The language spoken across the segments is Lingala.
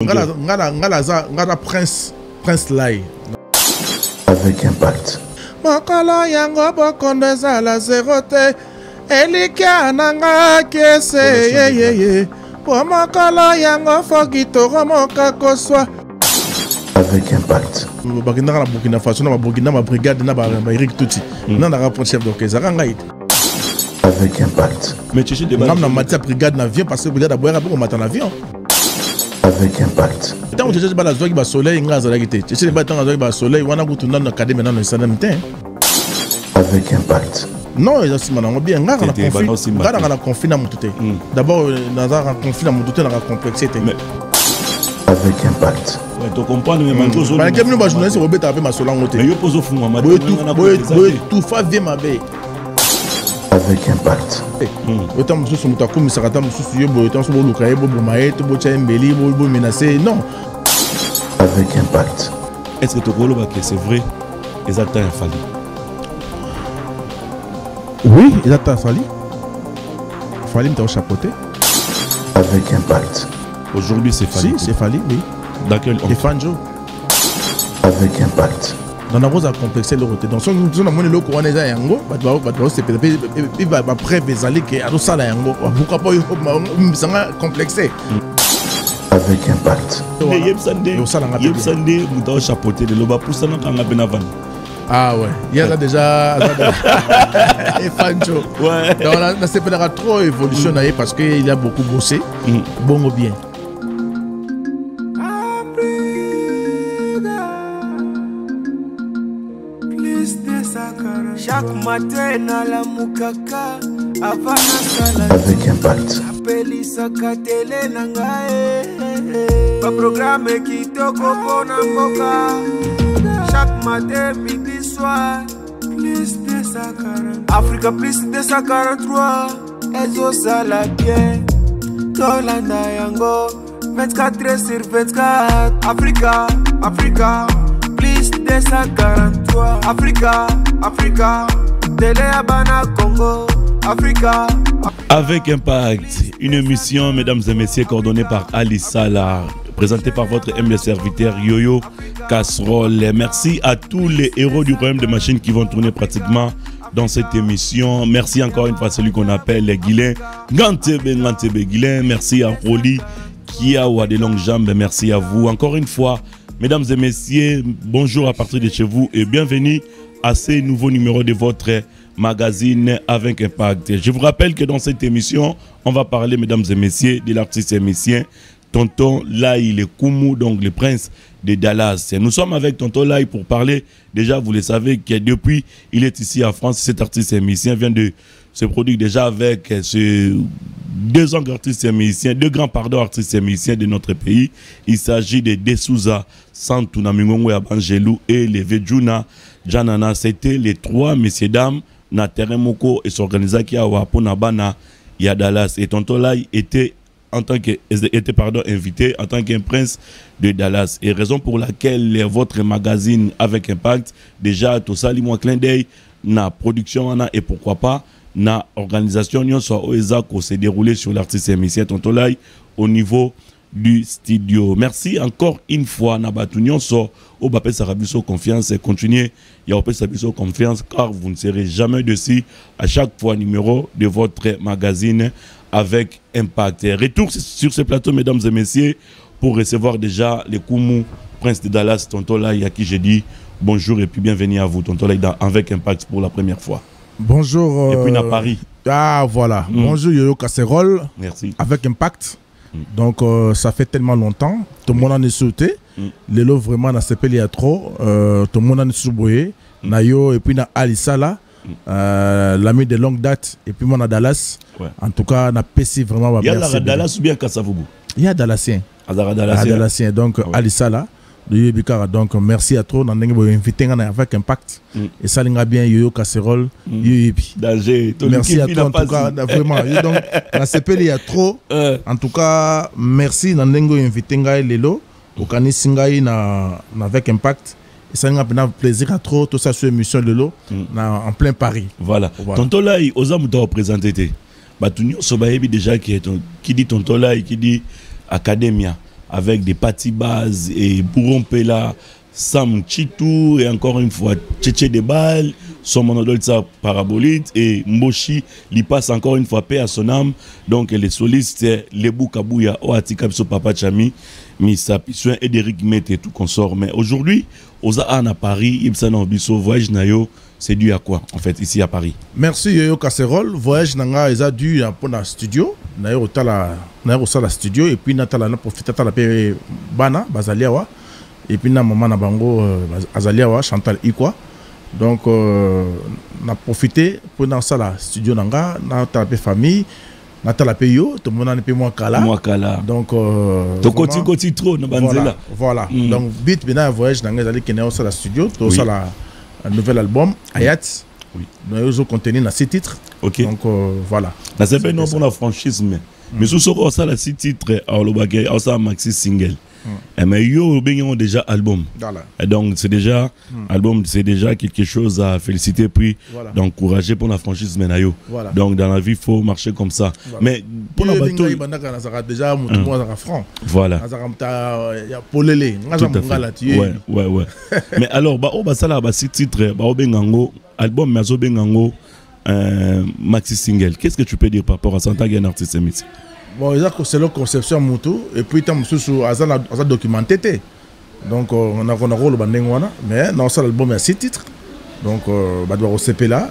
Ngala Prince Lai. Avec impact. Mokolo yango bokondo ezala zero te. Elikia nanga kese ye. Po mokolo yango fogitoro moka koswa. Avec impact. Bakina na Burkina Faso na Burkina ma brigade na ba Eric Touti. Na rapport chef d'orchestre ngai. Avec impact. Mais tu sais de base. Na matia brigade na avion parce que brigade aboya pour matin avion. Avec impact. Tant que tu sais pas la zone qui va soleil ngaza la gite. Tu sais pas tant la zone qui va soleil wana gutunda na académie na sanam tin. Avec impact. Non, ils ont bien ngara na conflit na mutute. D'abord na conflit na mutute na complexité. Avec impact. Tu comprends mais manzo zo. Ba kemi ba journaliste Robert a fait ma solango te. Mais yo pozo fu mama. Tout fa vie ma be. Avec impact. Autant musu mutaku misakata musu yebo autant so boluka yebo bomaete bo chembeli bo menacer non. Avec impact. Est-ce que tu vois que c'est vrai exactement fallu? Oui, exactement fallu. Fallu me chapeauter. Avec impact. Aujourd'hui c'est fallu. Si, c'est fallu, oui. Dans quel et Fanjo. Avec impact. Dans la rose à complexer le roté. Donc, si on a monnaie le courant des Ayango, c'est peut-être après les alliés qui a ça la Yango. Pourquoi pas complexé? Avec impact. Ah ouais, il y a déjà et Fanjo. Ouais. Donc la CPD a trop évolutionné parce qu'il a beaucoup bossé. Bon ou bien. Chaque matin na la mukaka avana sala avec impact. Apeli sakatele nangae pa programme kitoko pona mboka. Chaque matin midi soir plus de 140 Africa plus de 143 ezo sala bien Tolanda yango 24/24 Africa plus de 143 Africa Télé Abana Congo Africa. Avec impact, une émission mesdames et messieurs coordonnée par Ali Salah, présentée par votre humble serviteur Yoyo Casserole. Merci à tous les héros du royaume de machines qui vont tourner pratiquement dans cette émission. Merci encore une fois à celui qu'on appelle les Guilin Ngantebe Guilin. Merci à Roli qui a ou à des longues jambes. Merci à vous encore une fois. Mesdames et messieurs, bonjour à partir de chez vous et bienvenue à ce nouveau numéro de votre magazine Avec Impact. Je vous rappelle que dans cette émission, on va parler, mesdames et messieurs, de l'artiste émissien Tonton Lai le Koumou, donc le prince de Dallas. Nous sommes avec Tonton Lai pour parler, déjà vous le savez, que depuis il est ici en France, cet artiste émissien vient de se produire déjà avec deux grands artistes émissien de notre pays. Il s'agit de Desouza, Santou Namingongo Abangelou et les Vejuna Janana. C'était les trois messieurs dames na Teremoko et s'organisa qui a wapona bana ya Dallas. Et Tonton Lai était invité en tant qu'un prince de Dallas. Et raison pour laquelle votre magazine Avec Impact déjà tout ça moi clin d'œil na production et pourquoi pas na organisation soit OESA qui s'est déroulé sur l'artiste émissien Tonton Lai au niveau du studio. Merci encore une fois na batunion so au bapé sarabiso confiance et continuez il y a au sarabiso confiance car vous ne serez jamais dessus à chaque fois numéro de votre magazine Avec Impact. Retour sur ce plateau mesdames et messieurs pour recevoir déjà le Koumou prince de Dallas Tonton Lai à qui j'ai dit bonjour et puis bienvenue à vous Tonton Lai Avec Impact pour la première fois. Bonjour. Et puis à Paris. Ah voilà. Bonjour Yoyo Casserole. Merci. Avec Impact. Donc ça fait tellement longtemps. Tout le monde en est sauté. Les lots vraiment n'a pas il y a trop. Tout le monde en est souboyé. Nayo et puis na Ali Salah. L'ami de longue date et puis moi à Dallas. Ouais. En tout cas, on a PC vraiment. Il y a la Dallas ou bien Kassavougou? Il y a Dallassien. Dallassien. Donc Ali Salah. Donc merci à toi. On a invité Avec Impact. Et ça l'enga bien Yoyo Casserole. Merci à toi en tout cas vraiment. Donc la CP il y a trop. En tout cas merci. On a invité Lelo. Au Kanisingai na Avec Impact. Et ça nous a plaisir à trop tout ça sur l'émission Lelo en plein Paris. Voilà. Tonton Lai osa muta représenté. Batunyo sobayebi déjà qui dit Tonton Lai qui dit Academia. avec des Patti Baz et Bourron Pela, Sam Chitou et encore une fois Tchétché de Bal, son monodolza Parabolite et Mboshi, il passe encore une fois paix à son âme. Donc les solistes, les Boukabouya, Oatika, Papa Chami, Missa Pissoin, Ederic Mette et tout consort. Mais aujourd'hui, aux Aan à Paris, Ibsan Obiso, voyage Nayo, c'est dû à quoi en fait ici à Paris? Merci Yoyo Casserole, voyage Nanga, ils ont dû pour la studio, Nayo au studio et puis Natala n'a profité de la paix Bana, Bazaliawa. Et puis na maman na bango Azaliawa Chantal Ikwa. Donc on a profité pour dans ça la studio nanga na tapé famille na tapé yo tout le monde a peu moins kala. Donc to koti trop na banzela. Voilà. Donc bit bina voyage nanga zali kena ça la studio to ça la nouvel album Ayat. Oui. Nous avons contenu dans 6 titres. OK. Donc voilà. Ça c'est pas non pour la franchise mais sous ça la 6 titres à l'obagay ça maxi single. Mais yo ont déjà album. Et donc c'est déjà album, c'est déjà quelque chose à féliciter puis d'encourager pour la franchise Menayo. Donc dans la vie il faut marcher comme ça. Mais pour la bateau déjà franc. Voilà. Ouais. Mais alors ça là 6 titres bengango album mais bengango maxi single. Qu'est-ce que tu peux dire par rapport à ça en tant qu'artiste émissé? Bon, c'est la conception moto et puis tant sous à documenté. Donc on a un rôle bandengwana mais dans ça l'album il y a 6 titres. Donc bah doit receper là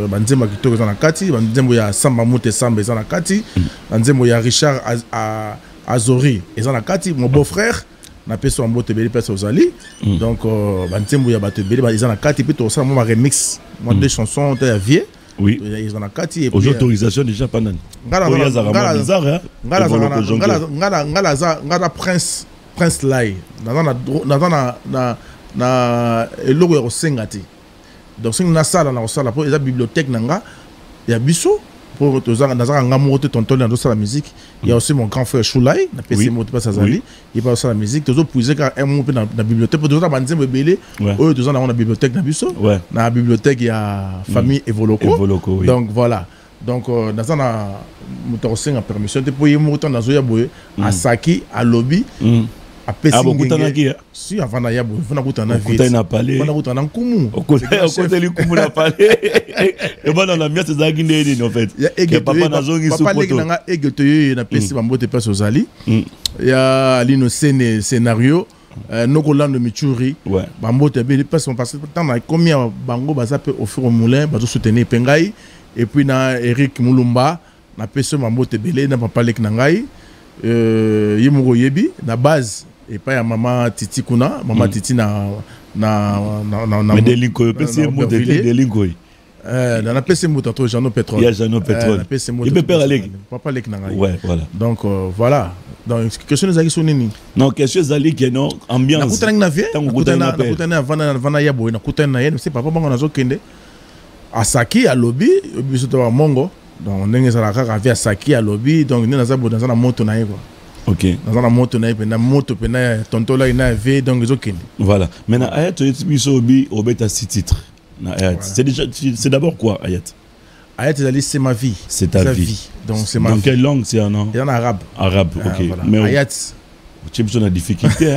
banzema kitoko za na kati, banzema ya Samba Mute Samba za na kati, banzema ya Richard Azori za na kati, mon beau-frère na peso ambote beli peso ozali. Donc banzema ya bato beli za na kati puis tout ça moi remix, moi deux chansons de la vie. Oui. Ils ont la carte et aux autorisations déjà pendant. Ngala Prince Lai. Na logo ya Sengati. Donc c'est une salle na sala pour la bibliothèque nanga ya biso pour tozanga nazaka ngamoto tonton dans la musique. Il y a aussi mon grand frère Choulai, na PC moto pas Sazali, il parle sur la musique, tozo puiser ka un mot dans la bibliothèque pour tozo banzembe belé. Eux tozo na bibliothèque na biso. Na la bibliothèque il y a famille Evoloko. Donc voilà. Donc dans na moto senga permission te pour moto na zo ya boye à Saki à lobby. Si avant na yabo fona kutana vite na palais fona kutana nkumu côté li kumu na palais et bon dans l'ambiance za gindé en fait ya papa na zongi sous poto papa nga egeto na pesi bambote pesi ozali ya lino scénario Nokolando Michuri bambote be pesi parce que tant na combien bango baza pe offrir au moulin bazo soutenir pengai et puis na Eric Mulumba na pesi bambote belé na papa lek nangai yimuro yebi na base et pas ya maman Titi kuna maman Titi na mais delinko pesi mo de delinko na pesi mo tanto Jean Pétrole. Il y a Jean Pétrole. Il peut père Alec. Papa Alec na. Ouais, voilà. Donc voilà. Donc question des agisoni ni. Non, question zali que non ambiance. Na kutana na vie. Na kutana vana ya boy na kutana na c'est papa bango nazo kende. A Saki à lobby, biso to Mongo. Donc ndenge za kaka via Saki à lobby donc ni naza bo dans na moto na quoi. OK. Dans la moto na moto pena tonto là ina ve donc ezokende. Voilà. Maintenant Ayat biso bi obeta 6 titres. C'est d'abord quoi Ayat? Ayat c'est ma vie. C'est ta vie. Donc c'est ma vie. Dans quelle langue c'est en arabe. Arabe, OK. Voilà. Mais Ayat tu as une difficulté.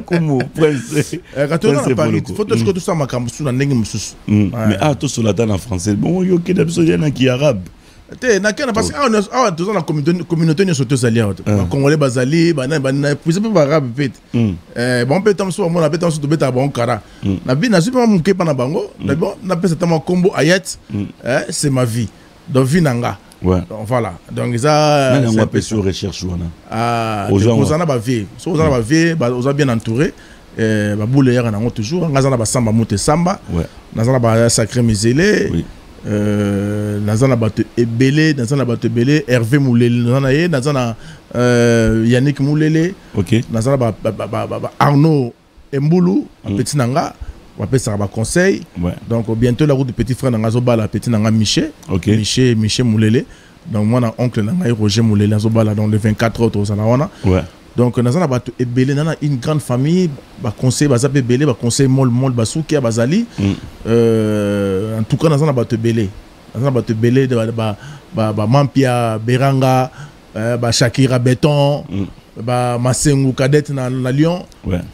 Comment prince? Faut que tout ça makambo sous na ndenge mususu. Mais tout sur la en français. Bon yo ke d'absolument qui arabe. Parce que dans la communauté nous sommes allés congolais bazali bana puis pas arabe peut bon peut temps soit mon appel temps de beta bon kara na bi na super mon ke pana bango na pesa tama combo Ayat c'est ma vie donc vie nanga donc voilà donc ça on va sur recherche wana aux ana ba vie so aux ana ba vie aux bien entouré ba boule ya na toujours ngazana ba Samba Mute Samba nazana ba sacré misélé nazana bato ebele nazana bato ebele Hervé Moulele nazana Yannick Moulele nazana ba Arnaud Embulu petit nanga on appelle ça ba conseil donc bientôt la route de petit frère nanga zobala petit nanga Miché Miché Moulele donc moi na oncle nanga Roger Moulele zobala dans les 24 autres ça wana donc nazana bato ebele nana une grande famille ba conseil ba zape belé ba conseil mol basuki bazali en tout cas nazana bato belé ba Mampia Beranga Shakira Béton, Masengu Cadet na Lyon.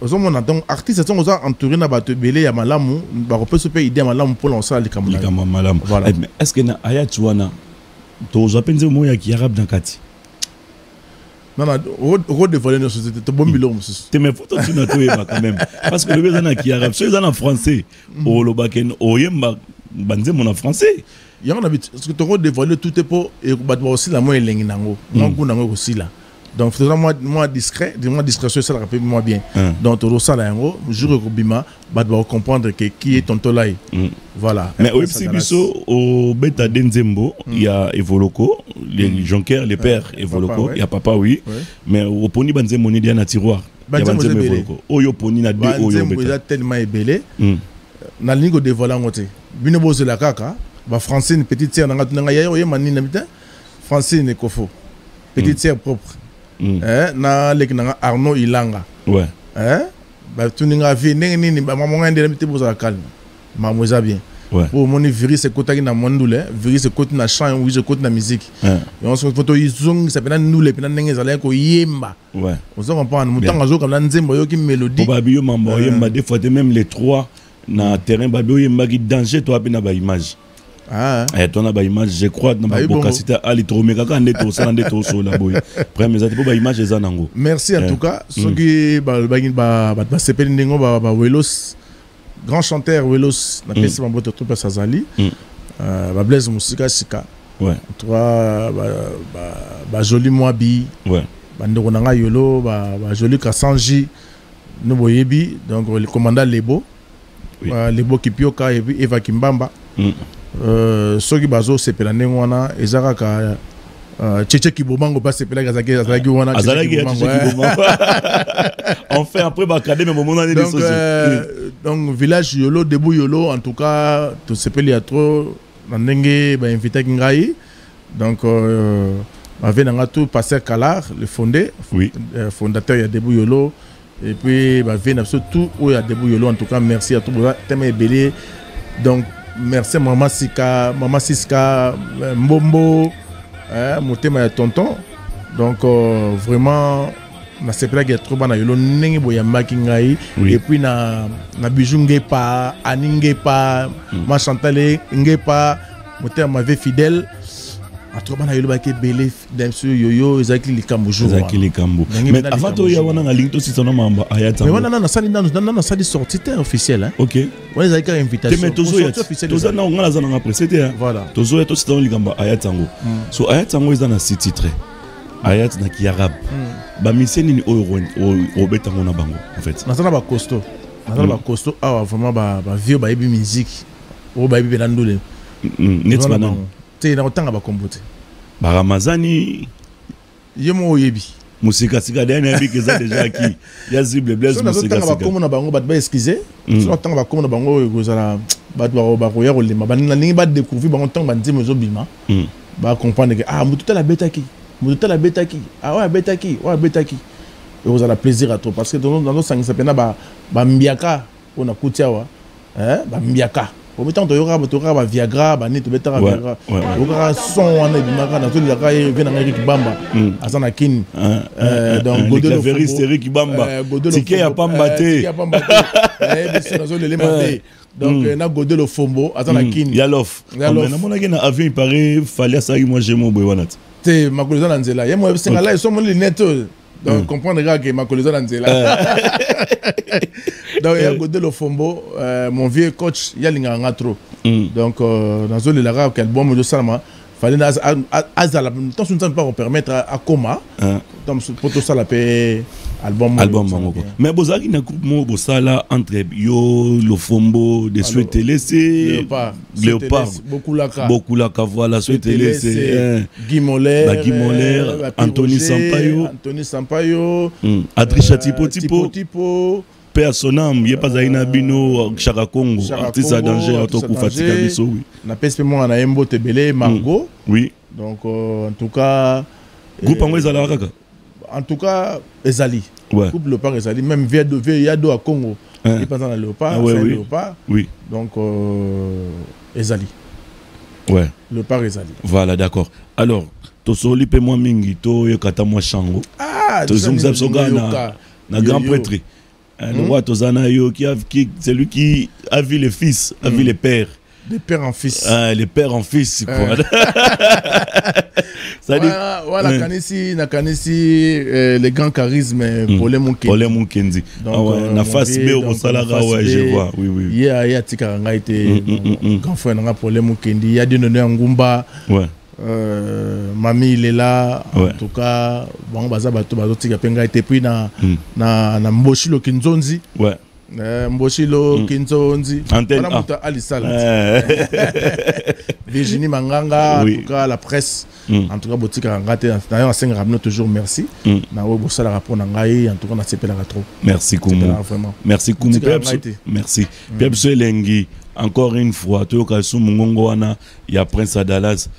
Aux hommes donc artistes sont entourés na bato belé ya malamu, ba peut se payer idée malamu pour lancer les camarades. Voilà. Est-ce que na ayatouana to zapenze moya ki arabe dans kati? Non, on dévoiler nos sociétés. C'est bon bilon, monsieur. Tu me photos tu n'as pas quand même. Parce que le besoin qui arabe, ceux en français, au lobaken, au yemba, banze mon en français. Il y a un habitude. Parce que tu as dévoilé tout est pour et battre aussi la moelle lenginango. Mon coup nango aussi là. Donc faisons moi discret, dis-moi discrétion ça rappelle moi bien. Donc tu as ça là ngo, jour au bima, battre comprendre que qui est ton tolai. Voilà. Mais au Psibiso au Beta Denzembo, il y a Evoloko, les Jonker, les pères Evoloko, il y a papa oui. Mais au Poni banze moni dia na tiroir. Il y a banze Evoloko. Oyo Poni na deux oyo Beta. Banze tellement ébélé. Na lingo de volant ngote. Bino boze la kaka. Francine, petite sœur, Francine Kofo, petite sœur propre. Na Arnaud Ilanga. Ouais. Tu n'as vu ni maman a été pour la calme. Maman bien. Pour mon virus, c'est côté na mondoule, virus c'est côté na chant, oui, c'est côté na musique. Et on se photo ils ça peut nous les pénans n'engagent aller ko yemba. Ouais. On se comprend. Moutant azo comme la nzembo yo qui mélodie. Babio mambo yemba des fois même les trois na terrain babio yemba qui danger toi pe na ba image. Ton a image je crois dans ma bocacité ali tromeka quand on est ça ndé to so la boy premier ça pour ba image za nango. Merci en tout cas ceux qui ba sepeli ndingo ba Welos grand chanteur Welos na pesi ba boto troupe Sazali ba Blaise Musika Sika ouais toi ba joli Moabi ouais ba ndoko nanga yolo ba joli Kasanji no boyebi donc le commandant Lebo Lebo Kipioka et Eva Kimbamba ceux qui bazo sepela nengwana ezaka ka Tchétché Kibomango pas sepela gazaki wana enfin après bakade mais moment année donc village yolo debout yolo en tout cas to sepeli a trop ndenge ba invité ngai donc avait nanga tout passer Kalar le fondé fondateur ya debout yolo et puis ba vient surtout où ya debout yolo en tout cas merci à tout tellement belé donc merci Maman Siska, Mbombo, Motema et Tonton. Donc vraiment, na sepela qui est trop bon, yolo nengi boya makingai et puis na bijou ngepa, ani ngepa, ma Chantale ngepa, Motema m'avait fidèle. A trop bon yolo baki belé d'un sur yoyo Ezaki Likambo jour. Ezaki Likambo. Mais avant toi ya wana na link to si son nom amba ayata. Mais wana na sali sortie officielle hein. OK. Ouais Ezaki invitation. Mais tozo ya tozo na ngala za na précédé hein. Voilà. Tozo ya to si ton Likambo ayatango. So ayatango eza na site titre. Ayat na ki arabe. Ba miseni ni o betango na bango en fait. Na sana ba costaud. Na sana ba costaud ah vraiment ba vieux ba ebi musique. O ba ebi benandole. Net banan. Te na otanga ba kombote ba Ramazani yemo oyebi musika sika dana yebi keza déjà qui ya zible blaise musika sika ba komo na bango ba excuser so otanga ba komo na bango kozala ba ko ya kolema ba ningi ba découvrir bango tanga ba ndimo zo bima ba comprendre que mututa la betaki ah ouais betaki et vous avez plaisir à toi parce que dans nos sangs ça pena ba mbiaka on a kutiawa ba mbiaka au temps de yora ba Viagra ba ni to betara Viagra o son wana bimaka na to la ka vient na Eric Bamba azana kin donc Godelo Eric Bamba tike ya pamba te biso na zo le mabe donc na Godelo Fombo azana kin Yalof na mona na avion il paraît fallait ça moi j'ai mon boy wana te makolo za nzela ye mo senga la so mon lunette donc comprendre que makolo za nzela donc il y a Godelo Fombo mon vieux coach yalinga nga trop donc dans le lara quel bon de salama fallait azala tant ce ne pas permettre à coma donc pour tout ça la paix album mais bozaki na groupe mo bosala entre yo le Fombo de souhaiter laisser Léopard beaucoup la voilà souhaiter laisser Guy Moller Anthony Sampaio Adrisha Tipo Personam, il n'y a pas d'aina bino Chaka Congo, artiste à danger, autokufatika biso, oui. Na PSP moi na Embo Tebele, Margot. Oui. Donc en tout cas. Groupe Ango Ezala Kaka. En tout cas, Ezali. Ouais. Groupe Léopard Ezali, même Yado à Congo. Il passe dans le Léopard, Léopard. Oui. Donc Ezali. Ouais. Le père Ezali. Voilà, d'accord. Alors, to soli pe moi mingi to yokata moi chango. Ah, to zungza soga na grand prêtre. Le roi Tozana yo qui c'est lui qui a vu les fils, a vu les pères. De père en fils. Les pères en fils quoi. Voilà, Kanisi, les grands charismes pour les Moukendi. Pour les Moukendi. Na face B au Salaga, ouais, je vois. Oui, oui. Il y a Tikaranga été grand frère pour les Moukendi. Il y a Dinoné Ngumba. Ouais. Mami il est là. Ouais. En tout cas, bon, Baza Bato Tika Penga était pris na Mboshilo Kinzonzi. Ouais. Mboshilo Kinzonzi. Antenne Alisala. Virginie Manganga, oui. En tout cas la presse. En tout cas, Botika Rangate, d'ailleurs, à Ramno, toujours merci. Na Obosa la rapport Nangaï, en tout cas, on a cépé la trop. Merci Koumou. Merci Koumou. Merci. Pierre Lengi, encore une fois, tu as su Mungongoana, il y a Prince Adalas.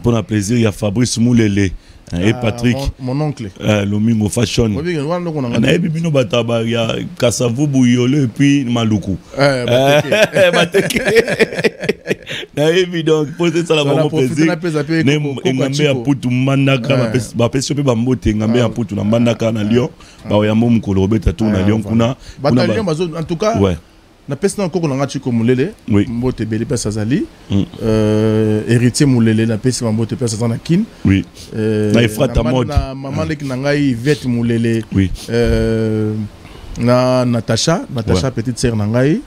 Pour un plaisir, il y a Fabrice Moulele. Et Patrick, mon oncle, Lomingo Fashion. On a Bibino Bataba, il y a Kassavou Bouyole et puis Maluku. Donc, pour ça, la maman plaisir. N'aimé à Poutou Mandaka, ma personne peut m'emboute, n'aimé à Poutou Mandaka na Lyon. Bah, il y a mon collègue Robert à tourner à Lyon. En tout cas, ouais. Na pesa encore qu'on a chiko mulele mbote beli pesa zali héritier mulele na pesa mbote pesa zana kin oui na ifrata mode na maman leki na ngai Yvette mulele oui na Natacha petite sœur na ngai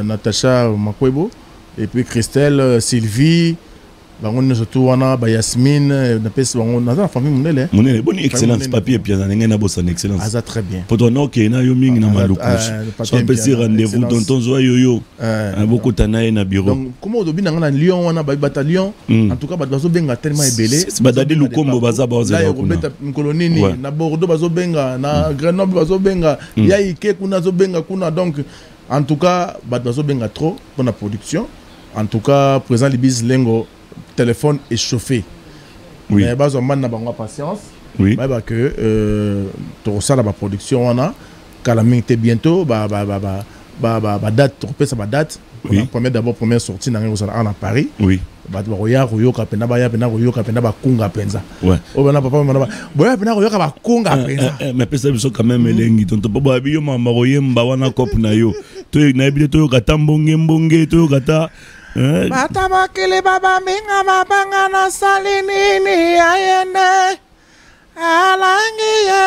Natacha Makwebo et puis Christelle Sylvie bango ne surtout wana ba Yasmine na pesa bango na la famille mulele bonne excellence papier puis na ngena bossa excellence aza très bien pour ton ok na yo mingi na maluku so petit rendez-vous dans ton zo yo beaucoup tanaye na bureau donc comment odobi na ngana Lyon wana ba bataillon en tout cas ba bazo benga tellement ebelé ba dadi lukombo baza baza na kubeta kolonini na Bordeaux bazo benga na Grenoble bazo benga ya ike kuna zo benga kuna donc en tout cas ba bazo benga trop pour la production en tout cas présent Libis Lengo téléphone est chauffé. Oui. Mais bas on n'a pas patience. Oui. Bah que tout ça la production on a calamité bientôt date trop ça date. Oui. Première sortie dans à Paris. Oui. Bah roya royo kapena royo kapena ba kunga penza. Ouais. Oh ben papa mama boya pena royo ka kunga penza. Mais pesa biso quand même elengi tonto papa biyo mama royemba wana kop na yo. To na bide to kata mbonge to kata bata bakili baba minga mabanga na salinini ayene alangi ye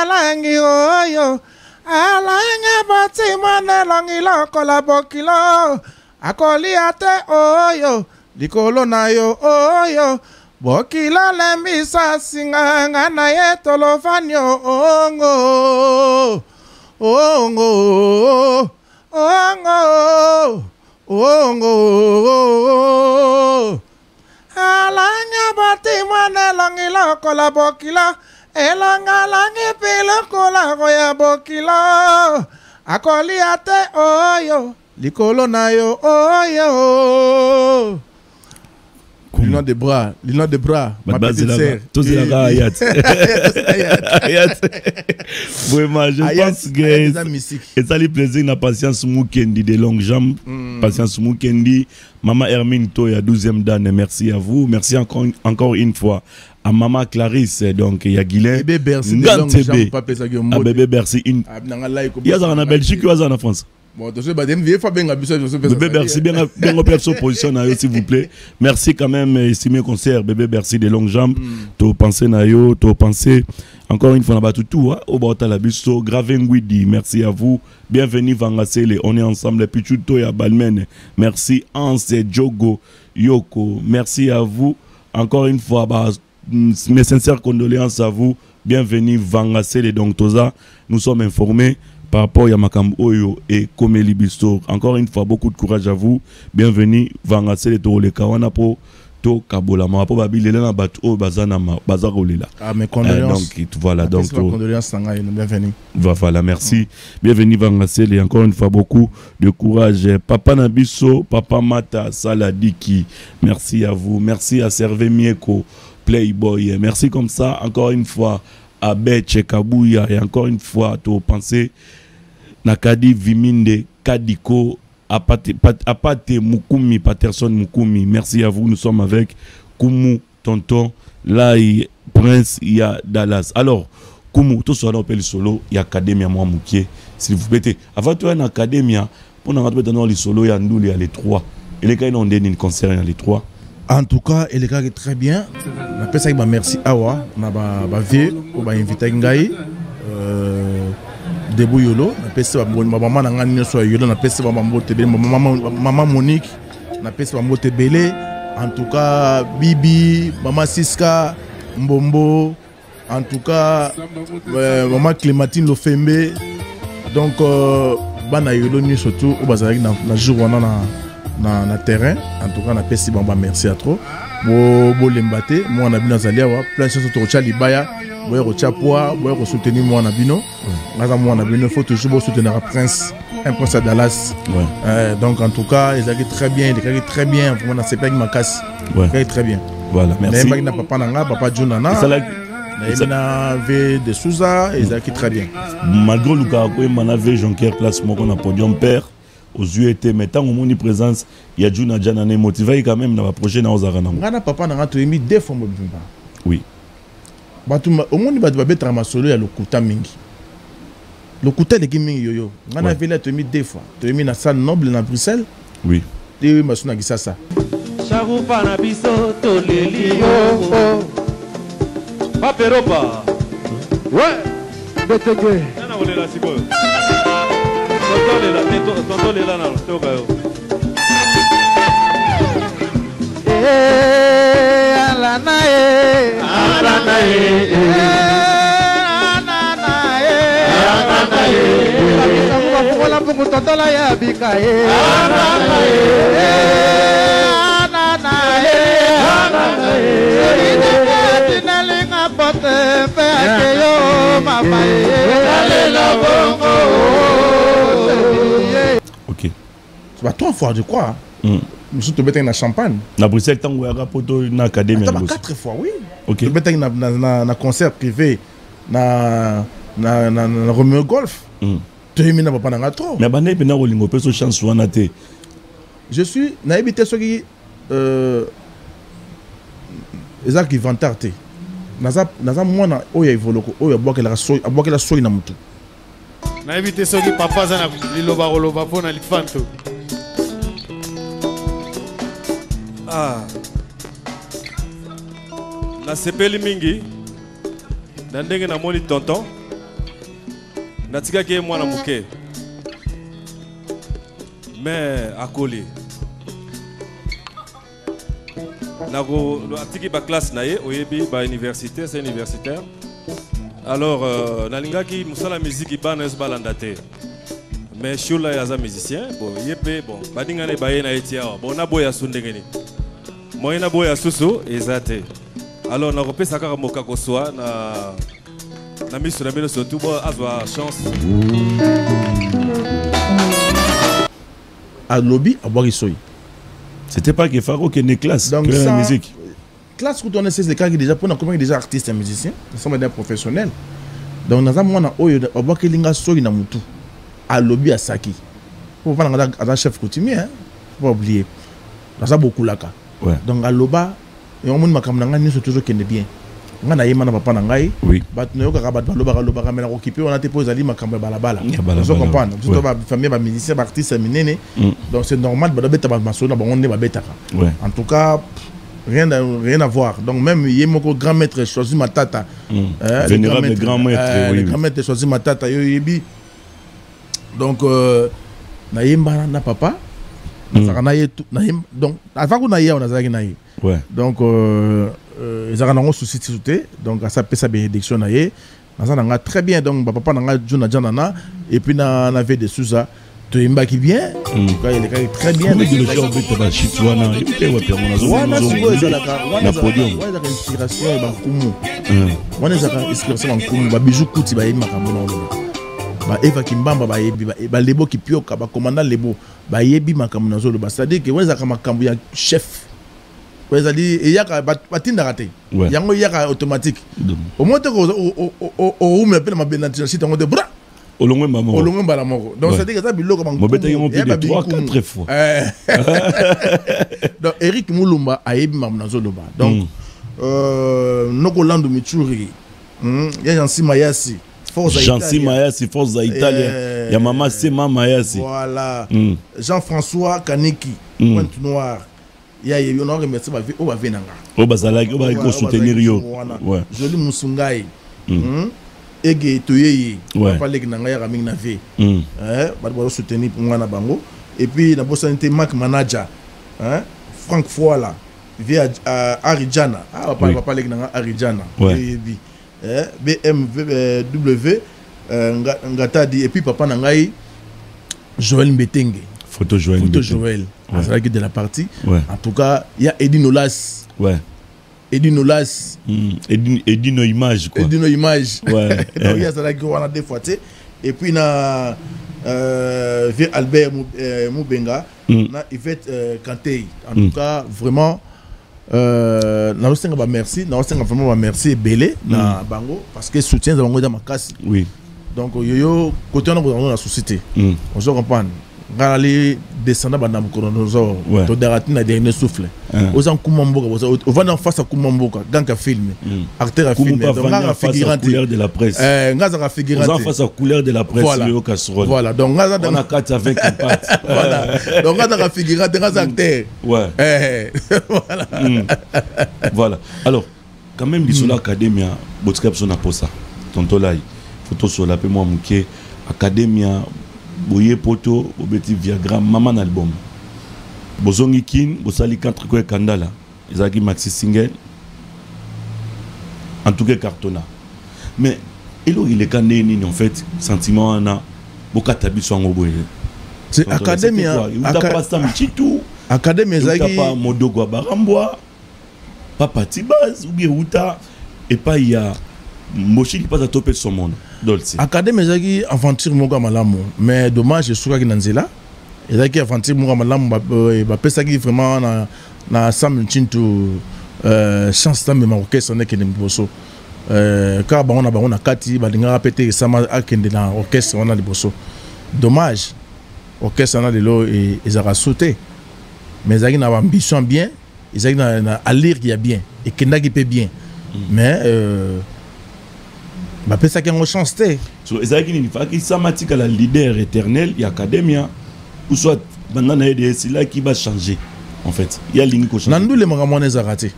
alangi oyo alangi bati mwana longi lokola bokilo akoli ate oyo likolo na yo oyo bokilo lembisa singanga na ye tolofanyo ongo ongo ongo ongo alanga bati mwana longi lokola bokila elanga langi pilo kola goya bokila akoli ate oyo likolo na yo oyo l'union des bras ma petite sœur tous la ayat vraiment je pense que ça lui plaisir na patience Moukendi de longues jambes patience Moukendi maman Hermine Toya 12e dan merci à vous merci encore une fois à maman Clarisse donc il y a Guilain bébé Bercy de longues jambes pas pesa que bébé Bercy il y a en Belgique ou en France. Bon, bébé Bercy, bien position s'il vous plaît. Merci quand même, estimé concert, bébé Bercy des longues jambes. Tu pensé Nayo, tu pensé encore une fois on a battu tout au bord de la bisto. Gravengwidi, merci à vous. Bienvenue Vangasele, on est ensemble. Pichuto et Balmen, merci Anse Djogo Yoko, merci à vous. Encore une fois, mes sincères condoléances à vous. Bienvenue Vangasele, donc Toza, nous sommes informés par rapport à Makambo Oyo et Komeli Bisto. Encore une fois, beaucoup de courage à vous. Bienvenue, Vangasele de Toro le Kawana po to Kabola. Ma po babi le na batu o bazana bazarolela. Ah mes condoléances. Donc voilà donc condoléances bienvenue. Voilà, merci. Bienvenue Vangasele et encore une fois beaucoup de courage. Papa Nabiso, Papa Mata Saladiki. Merci à vous. Merci à Servé Mieko, Playboy. Merci comme ça encore une fois. Abeche Kabouya et encore une fois tu penser Nakadi Viminde Kadiko Apate Mukumi, Patterson Mukumi. Merci à vous. Nous sommes avec Kumu, Tonton, Lai, Prince, il y a Dallas. Alors, Kumu, tout ça, on appelle solo, il y a Academia Mouamouké. S'il vous plaît, avant tout, un Academia, pour nous rentrer dans les solos, il y a nous, il y a les trois. Et les gars, ils ont donné une concert, il y a les trois. En tout cas, et les gars, très bien. On appelle ça merci Awa. On a vu, on a invité Ngaï. Debout Yolo. On appelle ça maman Nangani soit Yolo. On appelle ça maman Monique. On appelle ça maman Tebele. En tout cas, Bibi, maman Siska, Mbombo. En tout cas, maman Clémentine Lofembe. Donc, Bana Yolo ni surtout au bazar na jour on na terrain. En tout cas, on appelle ça merci à trop. Bo lembate, moi on a bien azali wa plein de choses autour Libaya, boy rocha poa, boy soutenir moi on a bino. Là moi on a bino, faut toujours soutenir un prince à Dallas. Donc en tout cas, ils ont très bien, ils ont très bien, vraiment c'est pas ma casse. Très bien. Voilà, merci. Mais na papa nanga, papa Junana. Il avait des Souza, ils ont très bien. Malgré le cas où il avait Jonker place moi qu'on a podium père. Aux yeux étaient mettant au monde présence il y a Juna Janane motivé quand même dans la prochaine aux arana ngana papa na to emi deux fois mobimba oui batu au monde ba betra masolo ya lokuta mingi lokuta de mingi yoyo ngana vela to emi deux fois to emi na salle noble na Bruxelles oui de masuna gisasa charupa na biso to lelio paperopa ouais betege nana olela sikoyo tonton lela na toka yo alana bafungola mpungu tontola ya bika tinalinga pote mpe akeyo mama alela bongo. Ok. C'est pas 3 fois, je crois. Nous sommes tombés dans champagne. Na Bruxelles, tant que poto na académie. 4 fois, oui. Ok. Nous sommes dans concert privé, na Romeo Golf. Tu es mis dans pas dans trop. Mais bande bena rolingo peso chance wana te. Je suis na habité ce qui ezaki vantarte. Naza mwana oya evoloko oya bwakela soyi na mutu. Na éviter ceux qui papa zana liloba roloba pona lifanto. Ah. Na sepeli mingi. Na ndenge na moni tonton. Na tika ke mwana muke. Mais akoli. Na go atiki ba classe na ye oyebi ba université c'est universitaire. Alors, Nalingaki, Moussa musique, il banne balandate. Mais Shula est un musicien. Bon, il est bon. Badingane baye na etia. Bon, na boya sundengeni. Moi na boya susu ezate. Alors, na repé sakara moka koswa na misu na bino surtout bon azwa chance. À lobby à Borissoy. C'était pas que Faro qui est une classe donc que ça, la musique. Classe que tu as c'est des déjà pour nous déjà artistes et musiciens, nous sommes des professionnels. Donc nous avons un oyo au bas que linga soy na mutu à lobby à Saki. Pour pas un chef coutumier hein, faut pas oublier. Nous avons beaucoup là ka. Donc à loba et on monde makam nanga ni toujours qui est bien. On a yéma na papa nangai. Oui. Bat no ka bat loba ka mena occupé on a te posé ali makam balabala. Vous comprenez. Tout va famille ba musicien ba artiste minene. Donc c'est normal ba beta ba masona ba on ne ba beta ka. En tout cas rien à voir. Donc même il y a mon grand maître choisi ma tata. Vénérable grand maître. Le grand maître choisi ma tata yo yebi. Donc na yemba na papa. Donc avant qu'on aille on a zaki na yi. Donc ils ont un souci de donc ça peut sa bénédiction na yi. Na très bien donc papa na Juna Janana et puis na avait des Souza. Tu es qui bien, il est très bien. Mais le genre de ta chute, wana, na podium. Wana inspiration ba kumu. Wana inspiration ba kumu, ba bijou kuti ba yema kamona olo. Ba Eva Kimbamba ba yebi ba lebo ki pioka ba commandant lebo ba yebi makamona zolo ba c'est-à-dire que wana makambo ya chef. Wana dit il y a ba tinda raté. Yango il y a automatique. Au moins au me appelle ma benanti site on de bra. Olongwe la moko. Donc c'est dire que ça biloko bango. Mobeta yemo plus de 3-4 fois. Donc Eric Mulumba a yebi mam nazoloba. Donc noko lando michuri. Ya Jansi Mayasi. Jansi Mayasi, Force Italia. Ya Mama Sema Mayasi. Voilà. Jean-François Kaniki, Pointe Noire. Il y a eu un remercié au Bavenanga. Au Bazalaki, au Baiko soutenir yo. Joli Musungai. Ege Toyeye. Papa Legnanga Raming Nave. Badbo soutenir pour moi na bango. Et puis na bosanité Mac Manager. Franck Foala. Via Arijana. Papa Legnanga Arijana. BMW Ngatadi. Et puis Papa Nangai Joël Mbetenge. Photo Joël. C'est là qui de la partie. En tout cas, il y a Edino Las. Edino Las. Edino Image. Edino Image. Donc il y a ça qui on a des fois. Et puis il y a Albert Moubenga. Na Yvette Kanté. En tout cas, vraiment, merci. Vraiment merci Belé na Bango parce que soutien de Bango dans ma casse. Oui. Donc yo côté on a dans la société. On se comprend. Galali descendant bana mukoronozo to darati na dernier souffle aux en kumamboka on va en face à kumamboka ganka film acteur à film donc ngaza figurante couleur de la presse ngaza figurante en face à couleur de la presse le casserole voilà donc ngaza on a 4 avec impact voilà donc ngaza figurante ngaza acteur voilà voilà alors quand même l'Isola Academia botkap son aposa tonto lai photo sur la pe moi muke Academia boye poto obeti Viagra maman album bozongi kin bosali 4 ko kandala ezaki maxi single en tout cas cartona mais il est cané ni en fait sentiment ana bokata biso ngo boye c'est Academia Academia ezaki pas modogo barambwa papa tibaz ou bien uta et pas il y a Moshi qui passe à topper son monde. Académie ezaki aventure moko malamu mais dommage soka ki nanzela ezaki aventure moko malamu ba pesa ki vraiment na Sam Chintu chance tambe ma orchestre ne kende boso car ba on a kati ba dinga pété sama akende na orchestre on a liboso dommage orchestre na lelo et ezaka sauté mais ezaki na ambition bien ezaki na allure qui a bien et kenda qui peut bien mais bah peut-être qu'il y a une chance té. So ezaki ni faki samatika la leader éternel y Academia ou soit maintenant c'est là qui va changer en fait. Il y a ligne qui change. Nandu le maramone zaraté.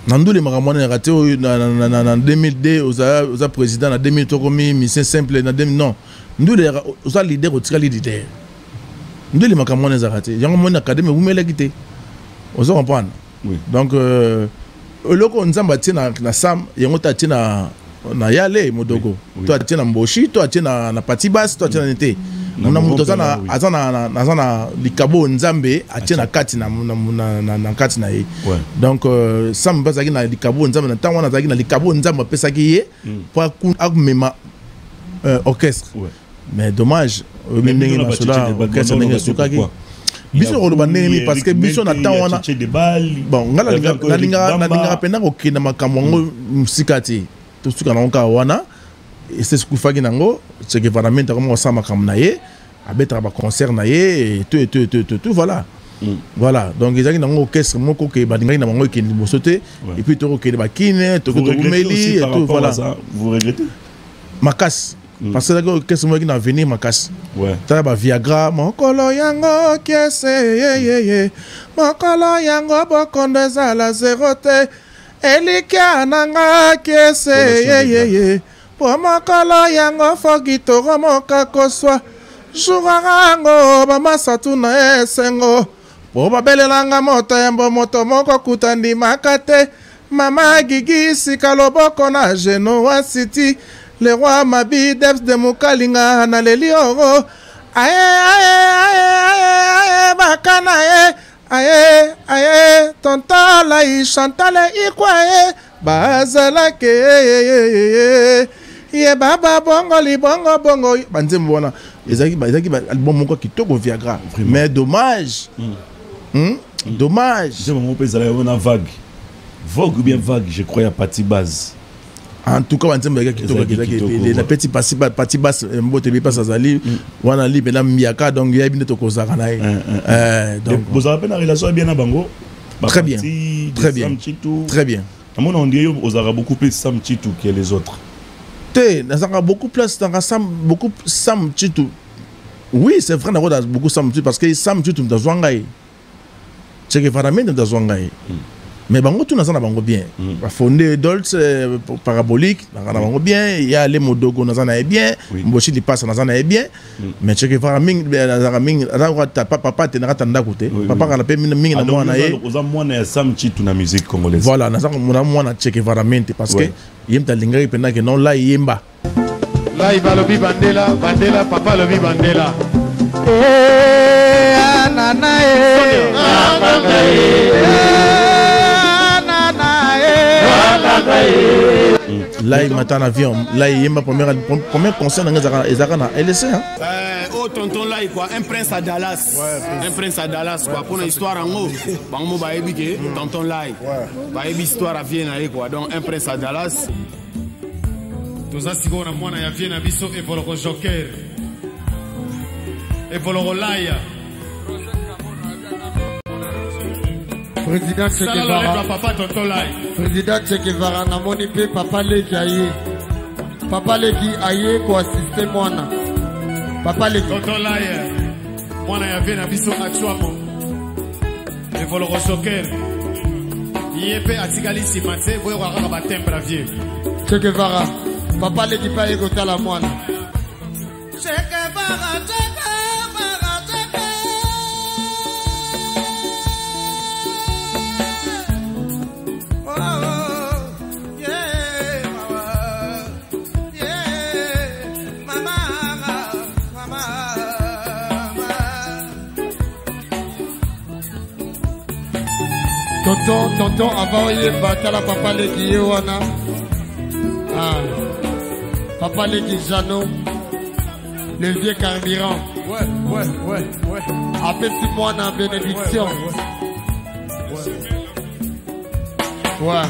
Nandu le maramone raté en 2002 aux président en 2000 tokomi mission simple en 2000 non. Nandu le aux leader au tika leader. Nandu le maramone zaraté. Yango mon Académie vous mele quitté. Vous comprenez? Oui. Donc loko nzamba tina na Sam yango ta tina na yale modogo to atina mboshi to atina na patibas to atina nete na muto sana azana likabo nzambe atina kati na kati na ye donc Sam bazaki na likabo nzambe na tango na zaki na likabo nzambe pesa ki ye pour akumema orchestre mais dommage ndenge na sola orchestre ndenge sukaki biso ko bandenge parce que biso na tango na bon ngala linga pena ko kina makambo musikati tout ce qu'on a encore wana et c'est ce qu'il faut nango c'est que vraiment comment ça makam naie abetra ba concert naie et tout voilà voilà donc ils ont nango orchestre moko ke ba dinga na bango ke ni bosote et puis to ke ba kine to ko meli et tout voilà vous regrettez makas parce que l'orchestre moko na venir makas ta ba Viagra mokolo yango kese mokolo yango bokondo za la zerote Elika nanga kese ye pomakala yango fogito moka koswa jurango bamasatu na esengo po babelelanga moto yembo moto moko kutandi makate mama gigi sikaloboko na Genoa City le roi mabi debs de mukalinga na lelioro aye bakana aye tonton lai chantale ikwaye bazala ke ye baba bongo libongo bongo banzembo wana ezaki album moko kitoko Viagra mais dommage dommage c'est mon pèse là on a vague ou bien vague je crois à partie base En tout cas, on a les petits basse, mbote pas Sazali, on a li bena miaka donc il y a bien to kozaka na donc vous avez une relation bien à Bango. Très bien. Très bien. Très bien. À mon avis, vous avez beaucoup plus Sam Chitu que les autres. Nous avons beaucoup plus beaucoup Sam Chitu. Oui, c'est vrai, nous avons beaucoup Sam Chitu parce que Sam Chitu dans Zwangai. C'est que vraiment dans Zwangai. Mais Bango tout nous avons bien. Fondé Dolce parabolique, nous avons bien. Il y a les Modogo nous avons bien. Mboshi di passe nous avons bien. Mais c'est que vraiment papa tenera tanda côté. Papa quand appelle mingi na moi na ye. Nous avons moins Sam Chitu na musique congolaise. Voilà, nous avons moins na checker vraiment parce que yemta linga ipenda que non là yemba. Là il va le Bandela, Bandela papa le Bandela. Là il m'attend avion, là il yemba premier concert dans Ezakana LC hein. Oh tonton là quoi, un prince à Dallas. Un prince à Dallas quoi pour une histoire en haut. Bango ba ebike tonton là. Ba ebi histoire à Vienne quoi. Donc un prince à Dallas. Toza siko na mwana ya Vienne biso evoloko Joker. Evoloko Laya. Président Che Guevara. Papa tonton là. Président Che Guevara na moni pe papa leki aye. Papa leki aye ko assister mwana. Papa leki tonton là. Mwana ya Vienne biso achwamo. Evoloko Joker. Yepe atikali simate boyo kwa ba tempra vie. Che Guevara. Papa leki pa ego tala mwana. Che Guevara, Che Guevara, Che Guevara. Oh, yeah, mama, yeah, mama. Tonton, avant yemba tala papa leki yewana. Ah. Papa Leki Jano, le vieux carburant. Ouais. Appelle-moi en bénédiction. Ouais.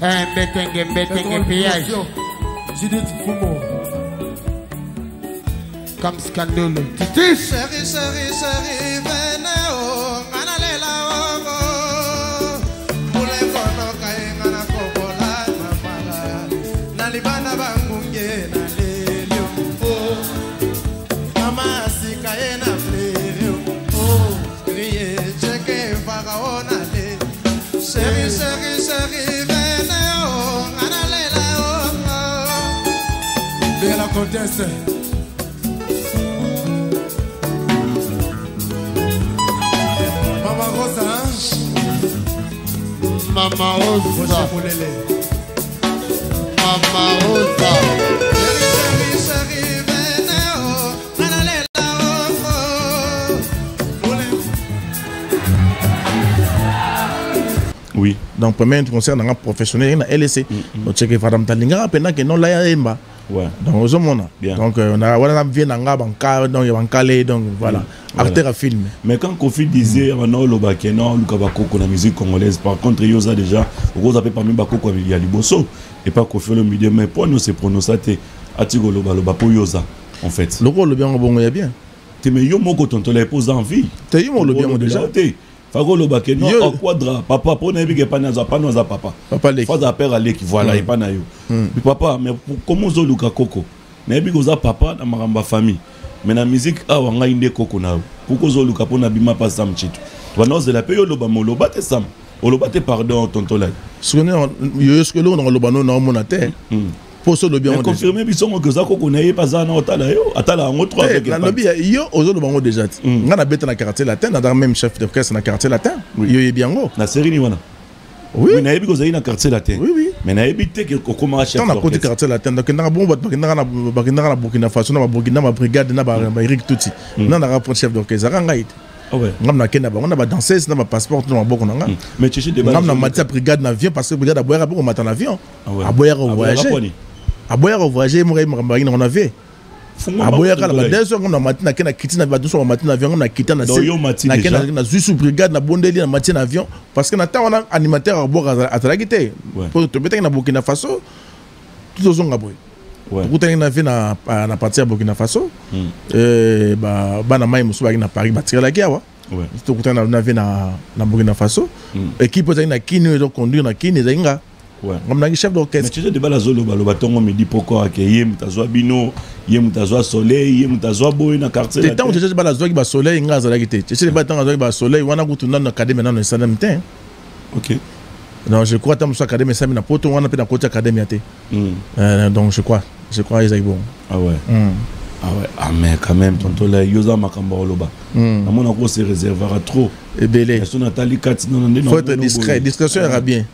Un béting, péage. Judith Fumo. Comme scandale. Titi. Chérie, venez au Manalela. Libana bangunge na lelio oh mama sika ena fleur oh crier cheke faraona le chérie venez oh analela oh de la comtesse Mama Rosa Mama Rosa. Oui. Donc, premier concert dans un professionnel, dans LSC. Donc, c'est que Fadam Talinga, pendant que non, là, il y a Emba. Donc, aux hommes, donc, on a bien dans un bancal, donc, il y a un calé, donc, voilà. Acteur à film. Mais quand Kofi disait, non, le Bakeno, le Kabako, la musique congolaise, par contre, il y a déjà, vous avez parmi Bakoko, il y a Liboso. Et pas qu'on fait le milieu, mais pour nous, c'est prononcé à Tigolo Balobapo Yosa, en fait. Le rôle, le bien, bon, il y a bien. Tu me yo moko tonton les pose en vie. Tu yo le bien déjà. Fago le baké non au quadra papa pour ne bigue pas naza pas noza papa. Papa les. Faut appeler aller qui voilà et pas na yo. Papa mais comment zo luka koko. Na bigo za papa na maramba famille. Mais la musique a wanga inde koko na. Pourquoi zo luka pour na bima pas sam chitu. Toi non c'est la payo lo ba molo ba te sam. O lo ba te pardon tonton là. Ce que yo ce que lo lo ba no na mo na te. Pour ce bien confirmer bisongo que ça ko na pas ça na otala yo atala en autre avec la lobby yo ozo bango déjà ngana bête na quartier latin dans même chef d'orchestre na quartier latin yo est bien go na série ni wana oui na yebi ko na quartier latin oui mais na yebi te que comment chef d'orchestre na quartier latin donc na bon na Burkina Faso na Burkina ma brigade na ba Eric Tuti na rapport chef d'orchestre ngai ouais ngam kena ba on a ba danseuse na ba passeport na boko na nga mais chichi de ngam na matia brigade na avion parce que brigade a boyera pour matin avion a boyera voyager. A boire au voyager, moi, on avait. aboya kala ba deso ngona matina kena kitina ba doso matina avion ngona kitana na kena na zusu brigade na bondeli na matina avion parce que na ta wana animateur aboka atragité pour te mettre na Burkina Faso tout ozonga boy Kutana na vie na partie à Burkina Faso ba na mai musu ba na Paris ba tira la guerre tout kutana na vie na Burkina Faso équipe za na kini do conduire na kini zinga comme na chef d'orchestre mais tu sais de bala zolo ba tongo midi pourquoi que yé mutazwa bino yé mutazwa soleil yé mutazwa boy na quartier la temps tu sais bala zwa ba soleil nga za la kité tu sais ba temps ba soleil wana kutuna na académie na salam tin OK. Non, je crois que tu as académie ça mais na poto wana pe na côté académie até donc je crois ils bon. Ah ouais. Ah ouais, ah mais quand même tonton là yoza makamba oloba. Na mona ko se réservera trop. Et belé. Est-ce Nathalie Kat non non. Faut être discret, discrétion ira bien.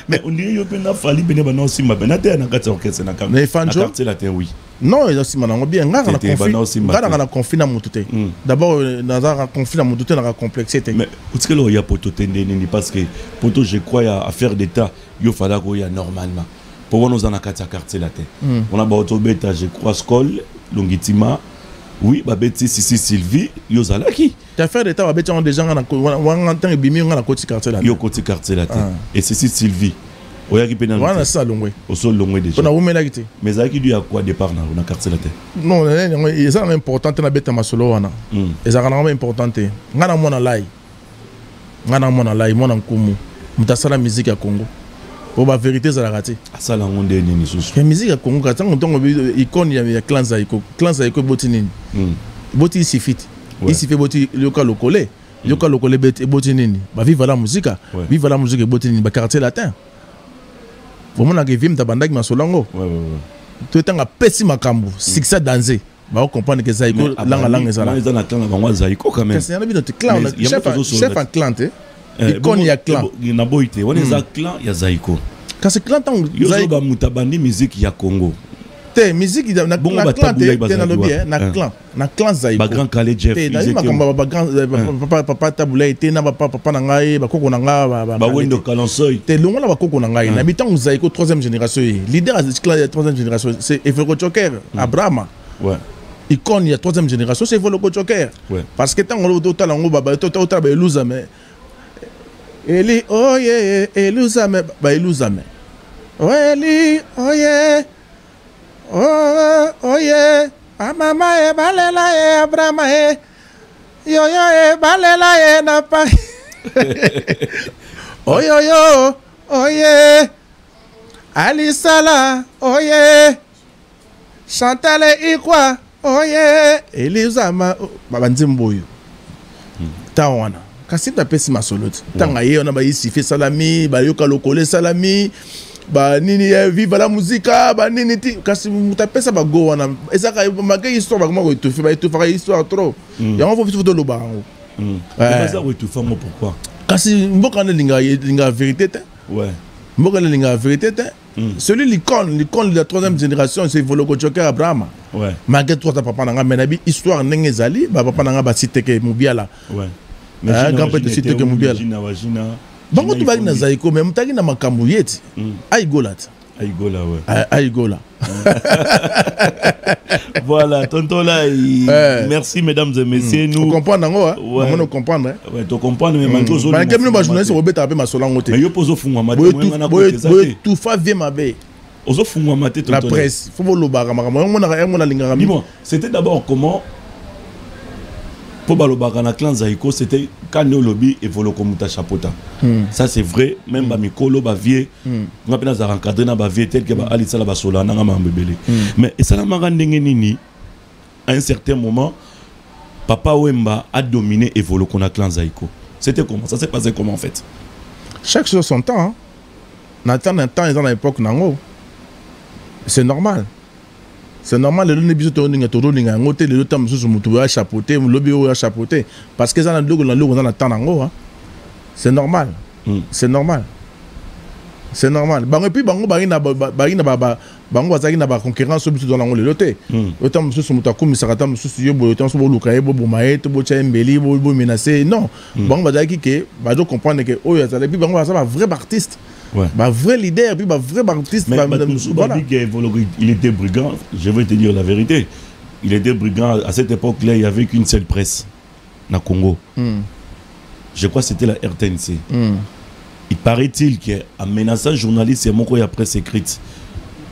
Mais on dirait yo pe na fali bene ba non si ma bena te na kati orchestre na kam. Mais fanjo. quartier la terre oui. Non, ils aussi manango bien ngara na conflit na mutute. D'abord na conflit na mutute na complexité. Mais utikelo ya poto tende ni parce que poto je crois à affaire d'état yo fala ko ya normalement. Pour nous en a quartier la terre. On a bato beta je crois Skol Longitima. Oui, babeti Sissi Sylvie yo zalaki. Affaire d'état babeti on déjà na temps bimi na côté quartier la terre. Yo côté quartier la terre. Et Sissi Sylvie. Oya ki pena. Wana ça longwe. Au sol longwe déjà. On a oumela kité. Mais ça qui lui a quoi départ na quartier la terre. Non, c'est important na beta masolo wana. Et ça vraiment important. Ngana mona lai. Ngana mona lai mona nkumu. Mutasala musique ya Congo. Pour la vérité ça la raté. Ça la onde ni susu. La musique ya Congo quand on icône ya clan Zaiko botinini. Boti ici fit. Ici fait boti local locolé. Local locolé botinini. Ba vive la musique. Vive la musique botinini ba quartier latin. Vraiment na vim tabandak masolango. Tout temps a pesi makambu, succès danger. Ba comprendre que Zaiko langa ça là. Ils en attendent avant Zaiko quand même. C'est un bino clan, chef en clan té. Icône ya clan. Na boité, on est clan ya Zaiko. Quand c'est clan tant Zaiko mutabandi musique ya Congo. Te musique na clan té na lobby na clan Zaiko. Ba grand Calais Jeff. Te ba grand papa tabulay té na papa na ngai ba koko na nga ba wendo kalansoy. Te longo na ba koko na ngai na bitan Zaiko 3e génération. Leader de clan 3e génération c'est Evolo Joker, Abraham. Ouais. Icône il y a 3e génération c'est Evolo Joker. Parce que tant on total en baba total ba eluza mais Eli oye eluza me ba eluza me. Eli oye oye mama e balela e Abraham e yo e balela e na pa. Oye Alisala oye Chantal Ikwa oye Elizama babanzimboyo tawana kasi ta pesi masoloti tanga ye ona ba isi fe salami ba yoka lokole salami ba nini vive la musique ba nini ti kasi ta pesa ba go wana ezaka maka histoire ba comment étouffer ba étouffer histoire trop ya on faut photo lo ba mais ça étouffer pourquoi kasi mboka linga vérité te mboka linga vérité te celui l'icône de la 3e génération c'est Evolo Joker Abraham malgré toi ta papa nanga menabi histoire ndenge zali ba papa nanga ba cité ke Mubiala mais grand père de cité ke Mubiala bango to baki na Zaiko mais mutaki na makambu yeti aigola aigola voilà tonton là merci mesdames et messieurs nous comprendre ngo on comprendre ouais to comprendre mais manzo zo ba kemino ba journaliste obeta pe masolango te mais yo pozo fungwa mate mo na côté ça tout fa vie mabe ozo fungwa mate tonton la presse faut lobaka makambo on a lingara bon c'était d'abord comment pour balobaka na clan Zaiko c'était quand nous lobby Evolo Komuta Chapota ça c'est vrai même ba mikolo ba vie on a pena za encadrer na ba vie tel que ba alisala ba sola na ngama mbebele mais et ça la manga ndenge nini à un certain moment Papa Wemba a dominé Evolo Kona clan Zaiko c'était comment ça s'est passé comment en fait chaque chose son temps n'attend un temps ils en à l'époque nango c'est normal. C'est normal, les biso toninga toninga ngote le temps mususu mutu a chapeauté, lobby a chapeauté parce que ça na logo na tanango c'est normal. C'est normal. C'est normal. Bango puis bango barina bango bazaki na ba concurrence biso dans le loté. Le temps mususu mutu akomisa kata mususu yo bo temps so bo lukaye bo bomaye to bo chembeli bo menacer non. Bango bazaki ke bazo comprendre que oyo ça puis bango ça va vrai artiste. Bah vrai leader, puis bah vrai artiste. Mais il était brigand, je vais te dire la vérité. Il était brigand, à cette époque-là, il n'y avait qu'une seule presse, na Congo. Je crois que c'était la RTNC. Il paraît-il qu'en menaçant journaliste, c'est mon quoi la presse écrite,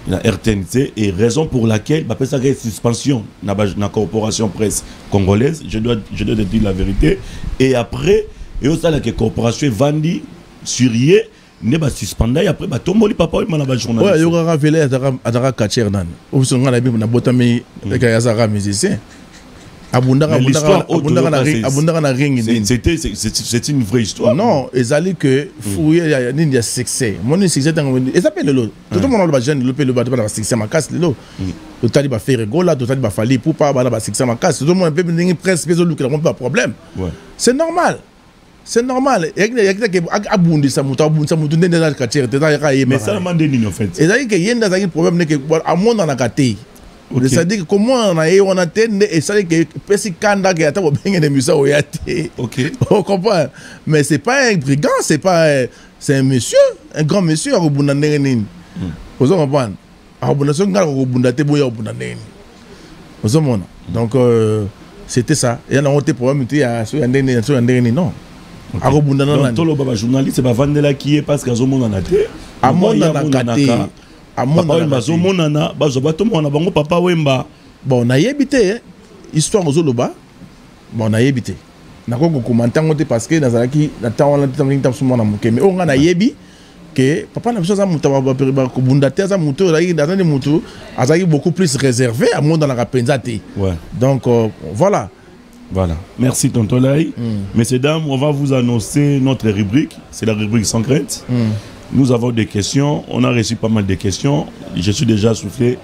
la RTNC, et raison pour laquelle, bah, ça une suspension dans la corporation presse congolaise, je dois te dire la vérité. Et après, et aussi la corporation vendue, surier, ne ba suspendé et après ba tomboli papa il m'a la journaliste. Ouais, il y aura révélé à Kacher nan. Ou son gars la bible na botami avec Yazara musicien. C'est une vraie histoire. Non, ils allaient que fouiller il y a succès. Mon succès ils s'appellent le tout le monde va jeune le peut le battre dans succès ma casse le le tali va faire rigola, le tali va fali pour pas ba succès ma casse. Tout le monde peut venir presque besoin que pas problème. C'est normal. C'est normal. Il y a que abundi ça muta ndende na quartier te ta ya mais ça m'a dit en fait. Et ça dit que yenda ça problème que à monde dans la quartier. C'est-à-dire que comment on a eu on a tenu et ça dit que pesi kanda que ata bengé de musa oyate. OK. On comprend. Mais c'est pas un brigand, c'est pas c'est un monsieur, un grand monsieur à Robunda ndenge. Vous comprenez? À Robunda so ngala Robunda te boya Robunda ndenge. Vous comprenez? Donc c'était ça. Il y a un autre problème il y a so ndenge non. À Robunda non. Tout le baba journaliste c'est pas Vandela qui est parce qu'à Zomo na té. À mon na kate. Papa Wemba. Bon, on a évité histoire aux Oloba. Bon, on a évité. Na ko commenter parce que nazalaki na temps on a suma na muke mais on a yebi que papa na chose muta ba ko bunda te za muto là dans des muto azaki beaucoup plus réservé à monde dans la rapenzate. Ouais. Donc voilà. Voilà. Merci tonton Lai. Messieurs dames, on va vous annoncer notre rubrique, c'est la rubrique sans crainte. Nous avons des questions, on a reçu pas mal de questions. Je suis déjà soufflé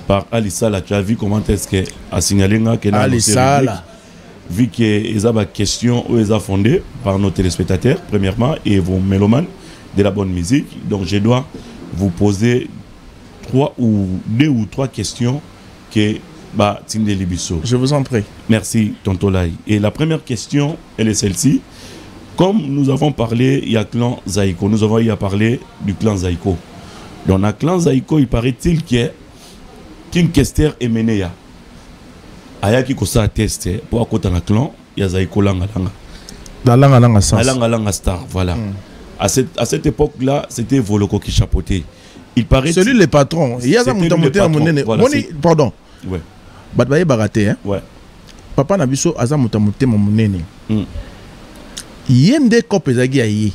par Alissa. Tu as vu comment est-ce qu'elle a signalé que Alissa, vu qu'il y a des questions où elles sont fondées par nos téléspectateurs, premièrement, et vos mélomanes de la bonne musique. Donc je dois vous poser 2 ou 3 questions que Tinde Libiso. Je vous en prie. Merci, tonton Lai. Et la première question, elle est celle-ci. Comme nous avons parlé, il y a clan Zaïko. Nous avons parlé du clan Zaïko. Dans le clan Zaïko, il paraît-il qu'il y a qu'une Kester est menée. Il y a qui a testé pour côté dans le clan, il y a Zaïko Langa Langa. Langa Star. Langa Star, voilà. À cette époque-là, c'était Voloko qui chapeautait. Il paraît. Celui le patron. Il y a un monnaie. Pardon. Ouais. Batbaye Baraté, hein? Ouais. Papa Nabiso Azamutamute Monene. Yende kopé zagi ayi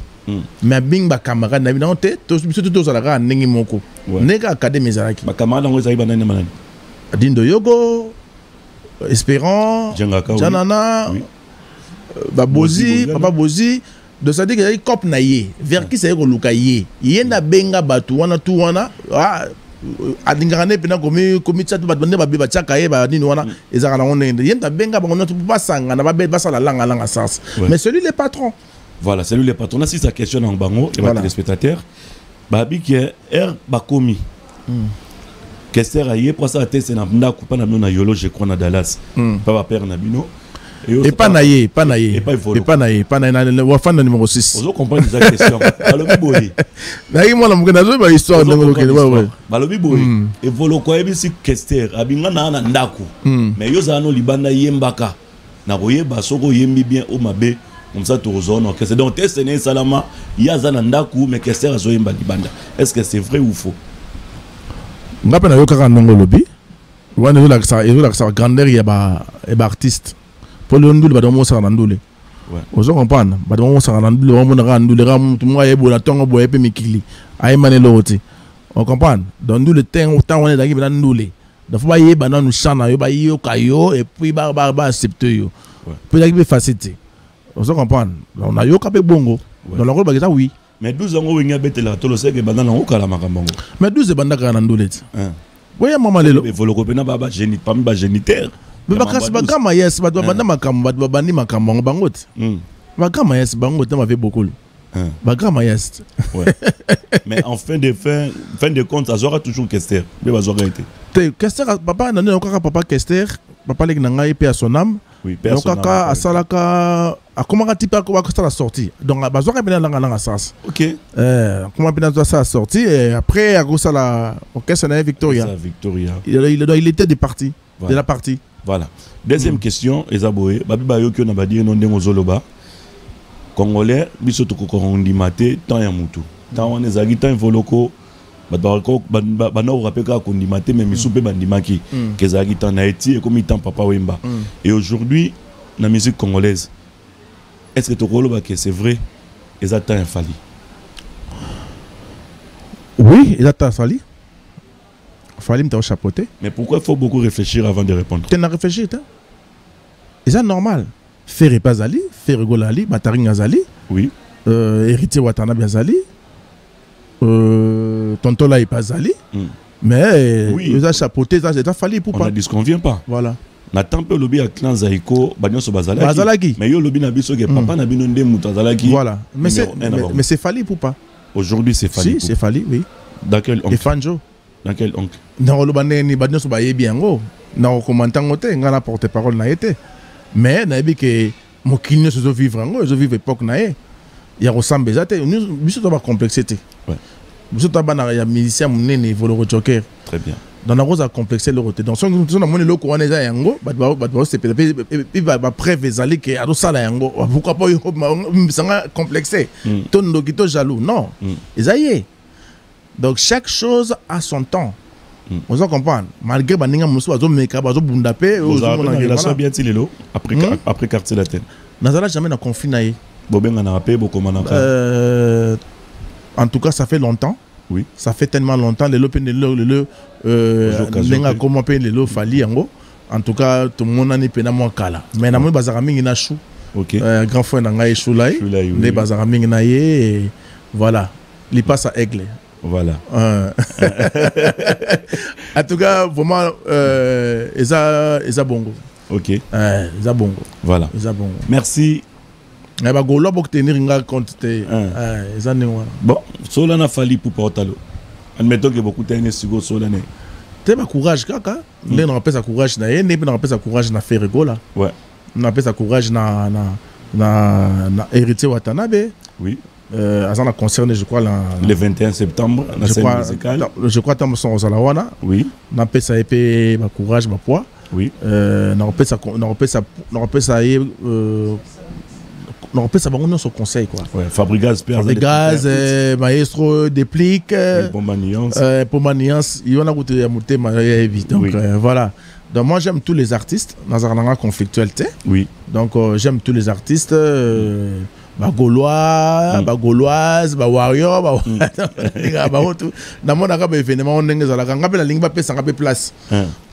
mais bing ba camarade na bina te to surtout to sala nengi moko nega académie zaki ba camarade ngo zagi banane manani Dindo Yogo Espérant Janana Babozi Papa Bozi de ça dit que y cop na ye vers qui c'est ko luka ye yenda benga batu wana tu wana adingane pena komi chat batbande ba beba chaka ye ba nini wana ezaka na onende yenda benga ba on tu pas sanga na ba be basala langa sens mais celui le patron voilà celui le patron là si sa question en bango et ba téléspectateur ba bi que er ba komi Kester aye pour ça test na ndako pa na na yolo je crois na Dallas pas ba père na bino et pas naïe pas naïe na wafan numéro 6 vous comprenez la question balobi boyi naïe moi na mukena zo ba histoire numéro balobi boyi et volo ko ebisi Kester abinga na ndako mais yo za no libanda yembaka na koyeba soko yembi bien o mabe comme ça to zone que c'est donc test né salama ya za na ndako mais Kester azo yemba libanda est-ce que c'est vrai ou faux ngapa na yo kaka ndongo lobi wana yo la sa grandeur ya ba artiste pour le ndule badamo sa na ndule ozo comprendre badamo sa na ndule wamo na ndule ram tumwa yebo na tongo boye pe mikili ay manelo oti on comprendre donc ndule temps on est daki na ndule da faut ba yeba na nu chana yo ba yo kayo et puis ba accepter yo peut daki be facilité ozo comprendre on a yo kapé bongo dans la rôle ba oui mais 12 ans où il y a bête là tout le sait que bandana on kala makambo mais 12 bandaka na ndule ti oui maman lelo mais volo ko pena baba génit pas ba géniteur mais bakasi bagama yes ba banda makambo ba bandi makambo bangote bagama yes bangote ma fait beaucoup bagama yes ouais mais en fin de compte ça sera toujours Kester mais va aura été Kester papa na nyoka papa Kester papa lek na ngai pe à son âme Oui, personne. Donc à salaka a comment type à quoi ça la sortie. Donc bazo ka bena langa sas. OK. Comment bena ça sorti et après à cause la orchestre na Victoria. Ça Victoria. Il était de partie, de la partie. Voilà. Deuxième question, Ezaboé, babi bayo ki on a dire non ndengo zoloba. Congolais biso to ko ndimate tant ya mutu. Tant on ezagi tant voloko bana rapeka kondimate mais misupe bandimaki kezagi tant na eti et comme tant papa Wemba. Et aujourd'hui la musique congolaise est-ce que to koloba que c'est vrai ezata infali? Oui, ezata infali. Fallait me chapeauter. Mais pourquoi il faut beaucoup réfléchir avant de répondre? Tu n'as réfléchi, hein? C'est normal. Faire pas Ali, faire golali, Bataring Azali. Oui. Héritier Watanabe Azali. Tontola est pas Ali. Mais oui. Ils ont chapeauté, ça c'est fallu pour pas. On ne disconvient pas. Voilà. Na tempe lobby à clan Zaiko, Bagnon so Bazalaki. Bazalaki. Mais yo lobby na biso que papa na binonde Moutazalaki. Voilà. Mais c'est fallu pour pas. Aujourd'hui c'est fallu. Si, c'est fallu, oui. Dans quel oncle? Et Fanjo. Dans quel oncle? Non, le bandé ni Bagnon so baye bien go. Non, commentant ngote, ngana porte-parole na été. Mais na bi que mokinyo se vivre ngo, je vivre époque na e. Ya ressemble zate, nous biso to ba complexité. Ouais. Biso to ba na ya musicien munene volo joker. Très bien. Dans la rose à complexer le roté. Donc, si on a mon loko on est à yango, il va prévoir que à ça yango. Pourquoi pas ça complexé? Ton dokito jaloux. Non. Ils aillent. Donc chaque chose a son temps. On s'en comprend. Malgré baninga musu azo meka bazo bundapé. Vous avez une relation bien tilelo après quartier latin. Nazala jamais na conflit naé. Bobenga na rapé bokomana. En tout cas, ça fait longtemps. Oui. Ça fait tellement longtemps. Les comment payer les fali yango. En tout cas, tout le monde n'est pas moins kala. Mais na moi bazarami na chou. OK. Grand frère na ngai chou là. Les bazarami na yé. Voilà. Il passe à Aigle. Voilà. En tout cas, vraiment, Eza bongo. OK. Eza bongo. Voilà. Eza bongo. Merci. Bon, cela n'a fallu pour Portalo. Admettons que beaucoup de temps sur cela n'est. Tu as courage, kaka. On appelle ça courage, on appelle ça courage na faire là. Ouais. On appelle ça courage na héritier Watanabe. Oui. Ça a concerné, je crois, le 21 septembre, la scène musicale. Je crois que tu as Zalawana. Oui. On appelle ça épée, courage, poids. Oui. On appelle ça on appelle ça son conseil quoi. Ouais, Fabrigaz, maestro déplique, Pomaniance, il y en a goûté à monter donc voilà. Donc moi j'aime tous les artistes dans un conflictualité. Oui. Donc j'aime tous les artistes Gaulois, Gauloises, Warrior, dans mon arabe événement on est la ligne va passer un peu place.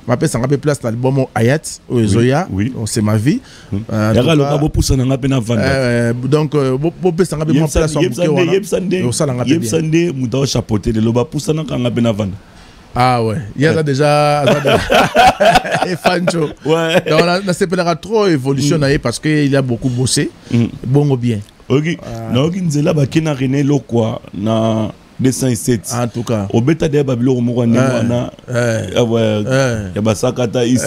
Ma paix, ça a place dans l'album Ayat, Zoya, c'est ma vie. Donc, ah ouais, il y a déjà et Fancho. Ouais. Donc on a séparé trop évolution parce qu'il y a beaucoup bossé. Bon bien. OK. Donc Nzela ba kena René Lokwa na 207. En tout cas. Au beta de Babilo Mourane wana. Ya basakata ici.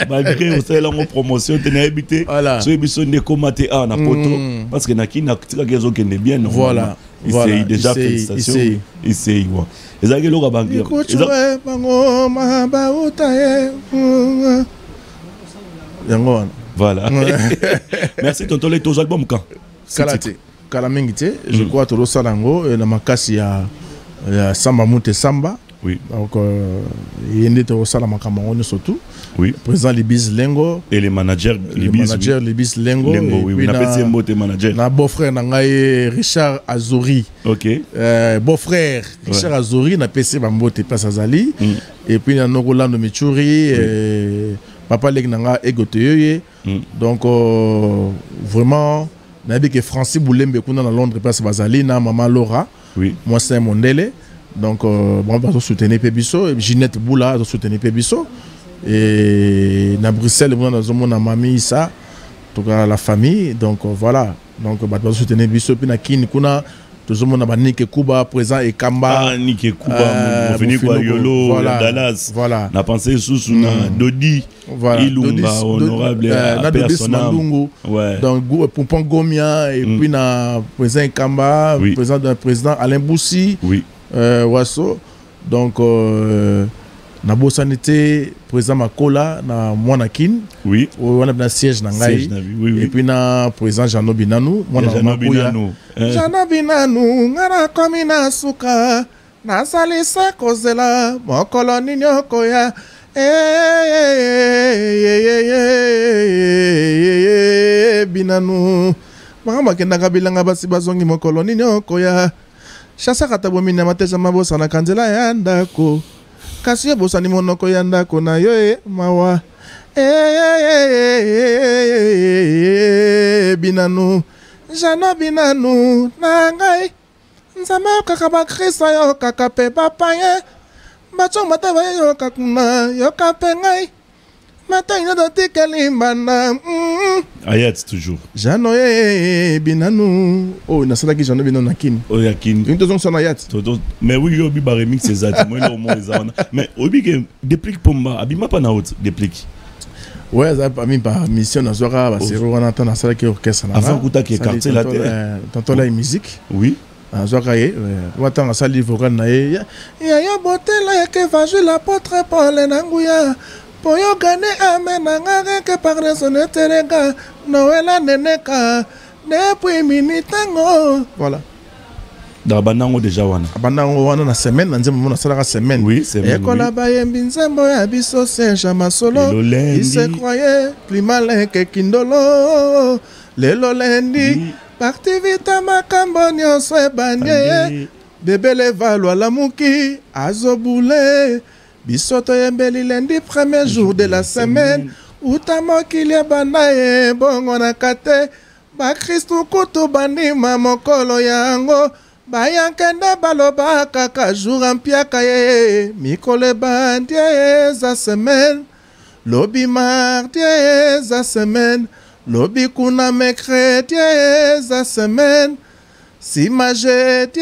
Malgré aussi la promotion tena habité. So ebiso ndeko mate a na poto parce que na kina tika kezo kende bien. Voilà. Voilà. Déjà félicitations. Ici wa. Ezaki loka banki. Voilà. Merci tonton les tos albums quand. Kalate. Kalamengite, je crois que tout ça nango et la makasi ya Samba Mute Samba. Oui. Donc il y a des ça la makamon surtout. Oui. Président Libis Lengo et les managers Libis Lengo. Oui, oui, on appelle ça mot manager. Na beau-frère nangai Richard Azori. OK. Beau-frère Richard Azori na PC Bambote Pasazali et puis na Nogolando Michuri papa leg nanga Egotoyoye. Donc vraiment Nabi que Francis Boulembe kuna na Londres place Bazali na maman Laura. Oui. Moi c'est Mondele. Donc bon va soutenir Pébiso et Ginette Boula va soutenir Pébiso et na Bruxelles on a zomona mamie Issa en tout cas la famille donc voilà donc va soutenir Pébiso puis na kin kuna Tout le monde a Nike Kuba, présent et Kamba. Ah, Nike Kuba, on finit quoi, Yolo, voilà, Dallas. Voilà. On a pensé sous Dodi, voilà. Ilunga, honorable personnel. Ouais. Donc, Pompon Gomia, et puis, na présent et Kamba, président Alain Boussi. Oui. Wasso. Donc, na Bossanité, président Makola, na Mwanakin. Oui. On a un siège na Ngai. Oui. Et puis, na président Jano Binanou. Jano Binanou. Jano Binanou, ngara komina suka. Na salisa kozela, mokolo ninyoko ya. Binanou. Mama kendanga bilanga basi bazongi mokolo ninyoko ya. Chasa katabo mina mateja mabosa na kanzela ya ndako. Kasi bosa ni monoko ya ndako na yo mawa. Binanu. Jano binanu na ngai. Nzambe kaka ba Krista yo kaka pe papa ye. Bacho matawa yo kakuna yo kape ngai. Mata ina do tikeli mbana. Ayat toujours. Jano binanu. Oh, nasala ki jano binanu nakini. Oh yakini. Une deuxième son ayat. Mais oui, obi ba remix c'est ça. Moi là au moins ça. Mais obi que déplique pour moi. Abima pas na haute déplique. Ouais, ça pas mis par mission na zora ba sero wana tan nasala ki orchestre na. Avant kuta ki quartier la terre. Tantôt la musique. Oui. Zora ye. Wata na sali vocal na ye. Ya botela ke vaju l'apôtre Paul nanguya. Poyo gane amenanga ke parle soneterega Noela neneka depuis minitango. Voilà. Banango déjà wana. Banango wana na semaine na nzembo na sala semaine. Oui, semaine. Ekola bayembi nzembo ya biso Serge Masolo. Il se croyait plus malin que Kindolo. Lelo lendi parti vita makambo nyonso ebanye. Bebele valwa la muki azobule. Bisoto yembeli lundi premier jour de la semaine. Utamo kilia banaye bongo na kate. Ba Kristu kutu bandima mokolo yango. Bayankende baloba kaka jour ampiaka ye. Mikole bandie za semaine. Lobi mardi za semaine. Lobi kuna mercredi za semaine. Sima jeudi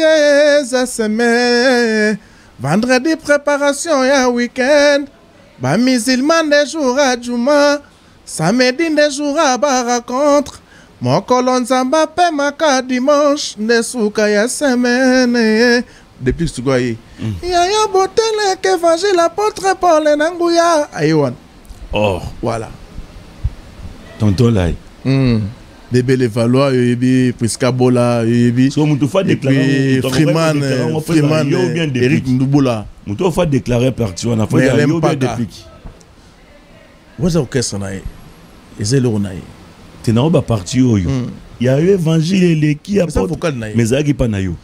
za semaine. Vendredi préparation ya week-end. Ba musulman des jours à Juma. Samedi des jours à ba rencontre. Mon colon zamba pe maka dimanche. Nesuka ya semaine. Depuis que tu vois y. Yaya botele que évangile l'apôtre Paul nanguya. Aïwan. Oh. Voilà. Tonton là. Bébé les Valois, Yoyebi, Priska Bola, Yoyebi. So mutu fa déclarer Freeman, Eric Ndouboula. Mutu fa déclarer parti on a fait yo bien déplique. Vous orchestre na ezelo na te na ba parti oyo. Il y a eu évangile les qui a pas mais ça qui pas na yo.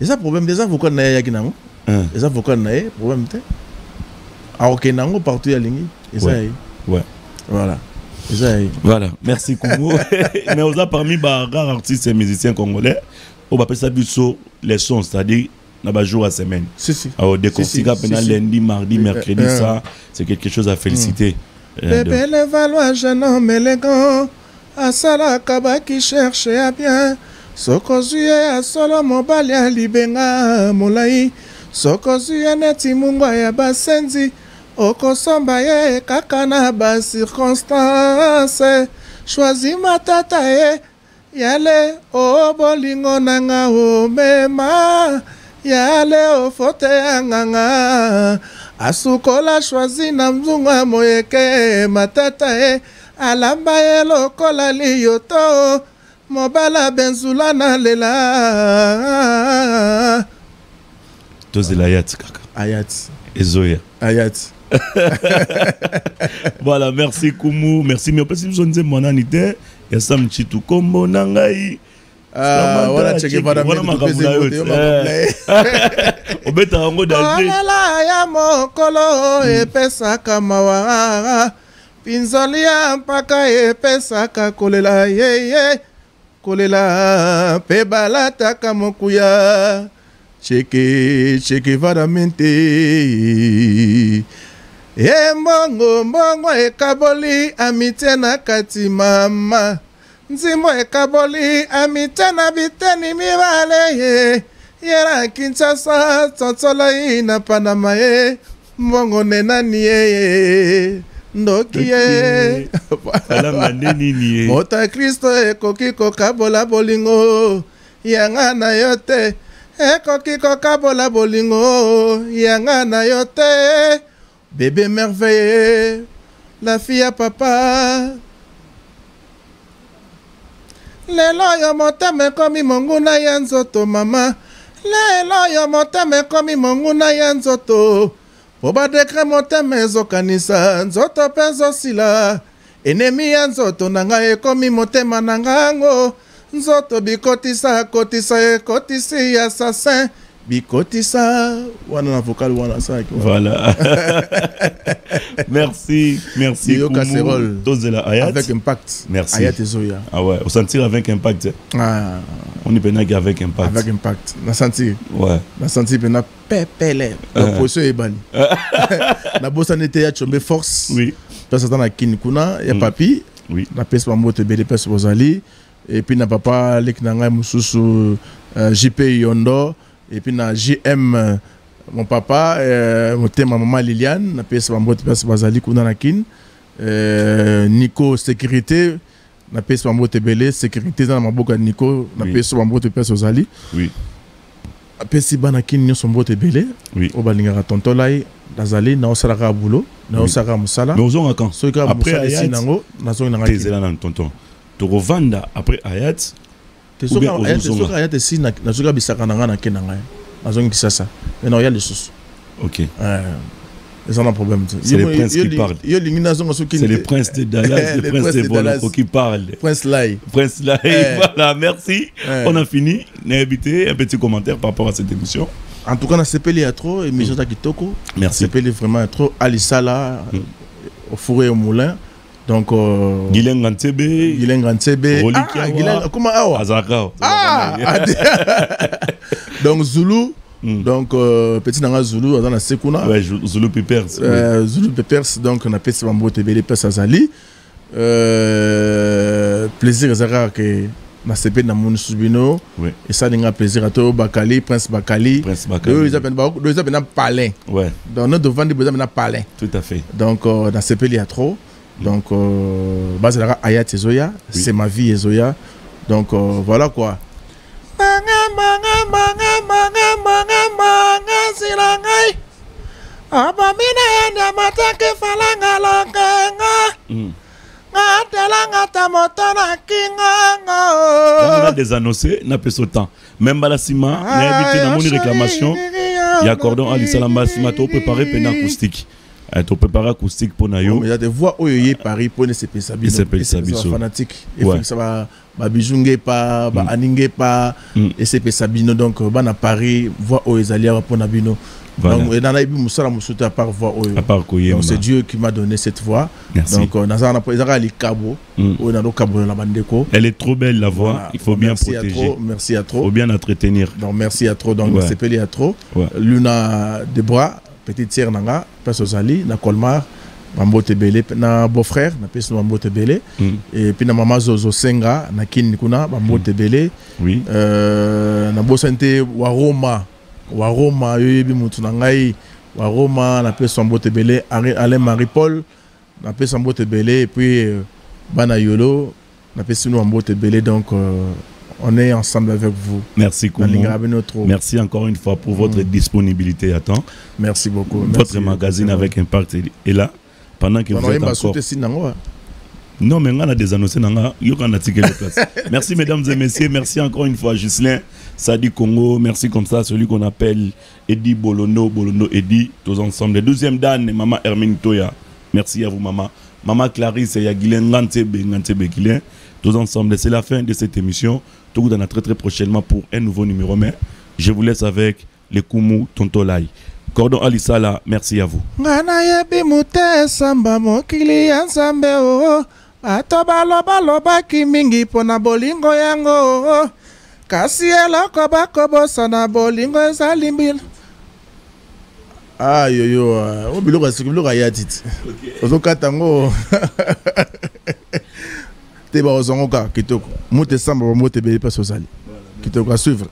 Et ça problème des avocats na ya kinango. Les avocats na problème te. A okenango partout ya lingi. Et ça ouais. Voilà. Voilà, merci Congo. Mais on a parmi les rares artistes et musiciens congolais, on va appeler ça les sons, c'est-à-dire dans jour à semaine. Alors, décortiquer lundi, mardi, mercredi, ça, c'est quelque chose à féliciter. Bébé le Valois, jeune homme élégant, à Sala Kaba qui cherche à bien. Sokozuye à Solo Mobali à Libenga Moulaï. Sokozuye neti mungwa ya Basenzi. Okosomba ye kaka na ba circonstance. Choisis matata ye. Yale o bolingo nanga o mema. Yale o fote anganga. Asukola choisi na mzunga moyeke matata ye. Alamba ye lokola liyoto. Mobala benzula na lela. Tozela ayat kaka. Ayat. Ezoya. Ayat. Voilà, merci Kumu, merci. Mais si vous avez mon anité, il y a Sam Chitu Kombo Nangai. Voilà, check voilà ma obeta ngo dalde. Ala ya mokolo epesa kamawa. Pinzolia mpaka epesa kolela yeye. Kolela pebalata kamokuya. Cheke varamente. Mbongo ekaboli amitié na kati mama. nzimo ekaboli amitana biteni mibale ye yera Kinshasa tsotsolo ina Panama ye mbongo nenani ye ndoki ye mota Kristo ekoki kokabola bolingo yanga na yote ekoki kokabola bolingo yanga na yote bébé merveilleux la fille à papa lelo yo motema ekomi monguna ya nzoto mama lelo yo motema ekomi monguna ya nzoto po badekre motema ezokanisa nzoto mpe ezosila enemi ya nzoto na ngai ekomi motema na ngango nzoto bikotisa kotisa ekotisi assassin bikotisa wana na vocal wana ça voilà. merci Yo Casserole Tozela Ayat avec impact. Merci Ayat et Zoya. Ah ouais, on sentir avec impact. Ah. On est pénal avec impact. Avec impact. On a senti. Ouais. On a senti pénal pépélé. La position est bani. La bossa n'était ya chombe force. Oui. Parce que dans la kinikuna ya papi. Oui. La peste mamote bele peste bozali. Et puis na papa lek nanga mususu JP Yondo. Et puis na JM mon papa mon thème maman Liliane na peste mamote peste bozali kuna na kin. Nico sécurité na peste mamote bele sécurité dans maboka Nico na peste mamote peste bozali. Oui. Pesi bana kin nyonso mbote bele. Oui. O balingaka tonton lai nazali na osala boulot na osala musala. Mais ozonga quand après Ayat nango nazonga nanga tezela na tonton. To revanda après Ayat. Tesoka Ayat si na nazoka bisaka nanga na kenanga. Nazonga kisasa. Mais non, il y a les sous. OK. C'est un problème. C'est les princes qui parlent. C'est les princes de Dallas, les princes de Boloko qui parlent. Prince Lai. Prince Lai, voilà, merci. On a fini. N'hésitez un petit commentaire par rapport à cette émission. En tout cas, on a CPL à trop, émission Kitoko. Merci. CPL vraiment trop. Alissala, au four et au moulin. Donc, Guilain Gantebe. Comment Azaka. Donc, Zulu. Donc, petit nanga Zulu, dans la Sekuna. Ouais, Zulu Pepers. Zulu Pepers, donc on a fait ce mot TV, les Azali. Plaisir, Zara, que na CP na mon subino. Et ça, il y a plaisir à toi, Bakali, Prince Bakali. Deux, ils appellent un palais. Ouais. Donc, nous devons dire un palais. Tout à fait. Donc, dans CP, il y a trop. Donc, base la Ayat et Zoya, c'est ma vie et Zoya. Donc, voilà quoi. Silangai abamina yanda matake falanga longenga ngatelanga tamotona kinga on a des annoncés n'a pas ce temps même balasima n'a habité dans mon réclamation il y a cordon Ali Salamba sima to préparer pen acoustique to préparer acoustique pour nayo il y a des voix oyoye Paris pour ne CP Sabino c'est fanatique et faut que ça va babijunge pa ba aninge pa et CP Sabino donc bana Paris voix oyezalia pour nabino. Donc, à part voix, c'est Dieu qui m'a donné cette voix. Merci. Donc, elle est trop belle la voix. Voilà. Il faut bien protéger. Merci à trop. Il faut bien entretenir. Donc, merci à trop. Donc, c'est Pelé à trop. Luna Debra, petite sœur Nanga, Pesozali, na Colmar, Mambote Belé, na beau-frère, na Peso Mambote Belé. Et puis na Mama Zozo Senga, na Kin Nikuna, Mambote Belé. Oui. Na Bosante Waroma yoyebi mutu na ngai Waroma na pe Sambote Belé Alain Marie Paul na pe Sambote Belé et puis bana yolo na pe sino Sambote Belé donc on est ensemble avec vous. Merci Koumou. Merci encore une fois pour votre disponibilité à temps. Merci beaucoup. Votre magazine avec impact est là pendant que vous êtes encore. Non, mais on a des annoncés, on a ticket de place. Merci mesdames et messieurs, merci encore une fois Ghislain, Sadi Congo, merci comme ça, celui qu'on appelle Eddie Bolono Eddie, tous ensemble. Le deuxième Dan, Maman Hermine Toya, merci à vous maman. Maman Clarisse et Yaguilen Ngantebe Guilen, tous ensemble. C'est la fin de cette émission. Tout le monde en a très prochainement pour un nouveau numéro. Mais je vous laisse avec les Koumou Tontolai. Cordon Alisala, merci à vous. Bato balobaki mingi pona bolingo yango kasi eloko bakobosa na bolingo ezali mbila yoyo obiloko ya titi ozokata ngo te ba ozongo ka kitoko mote samba ba mote bele pas osali kitoko à suivre.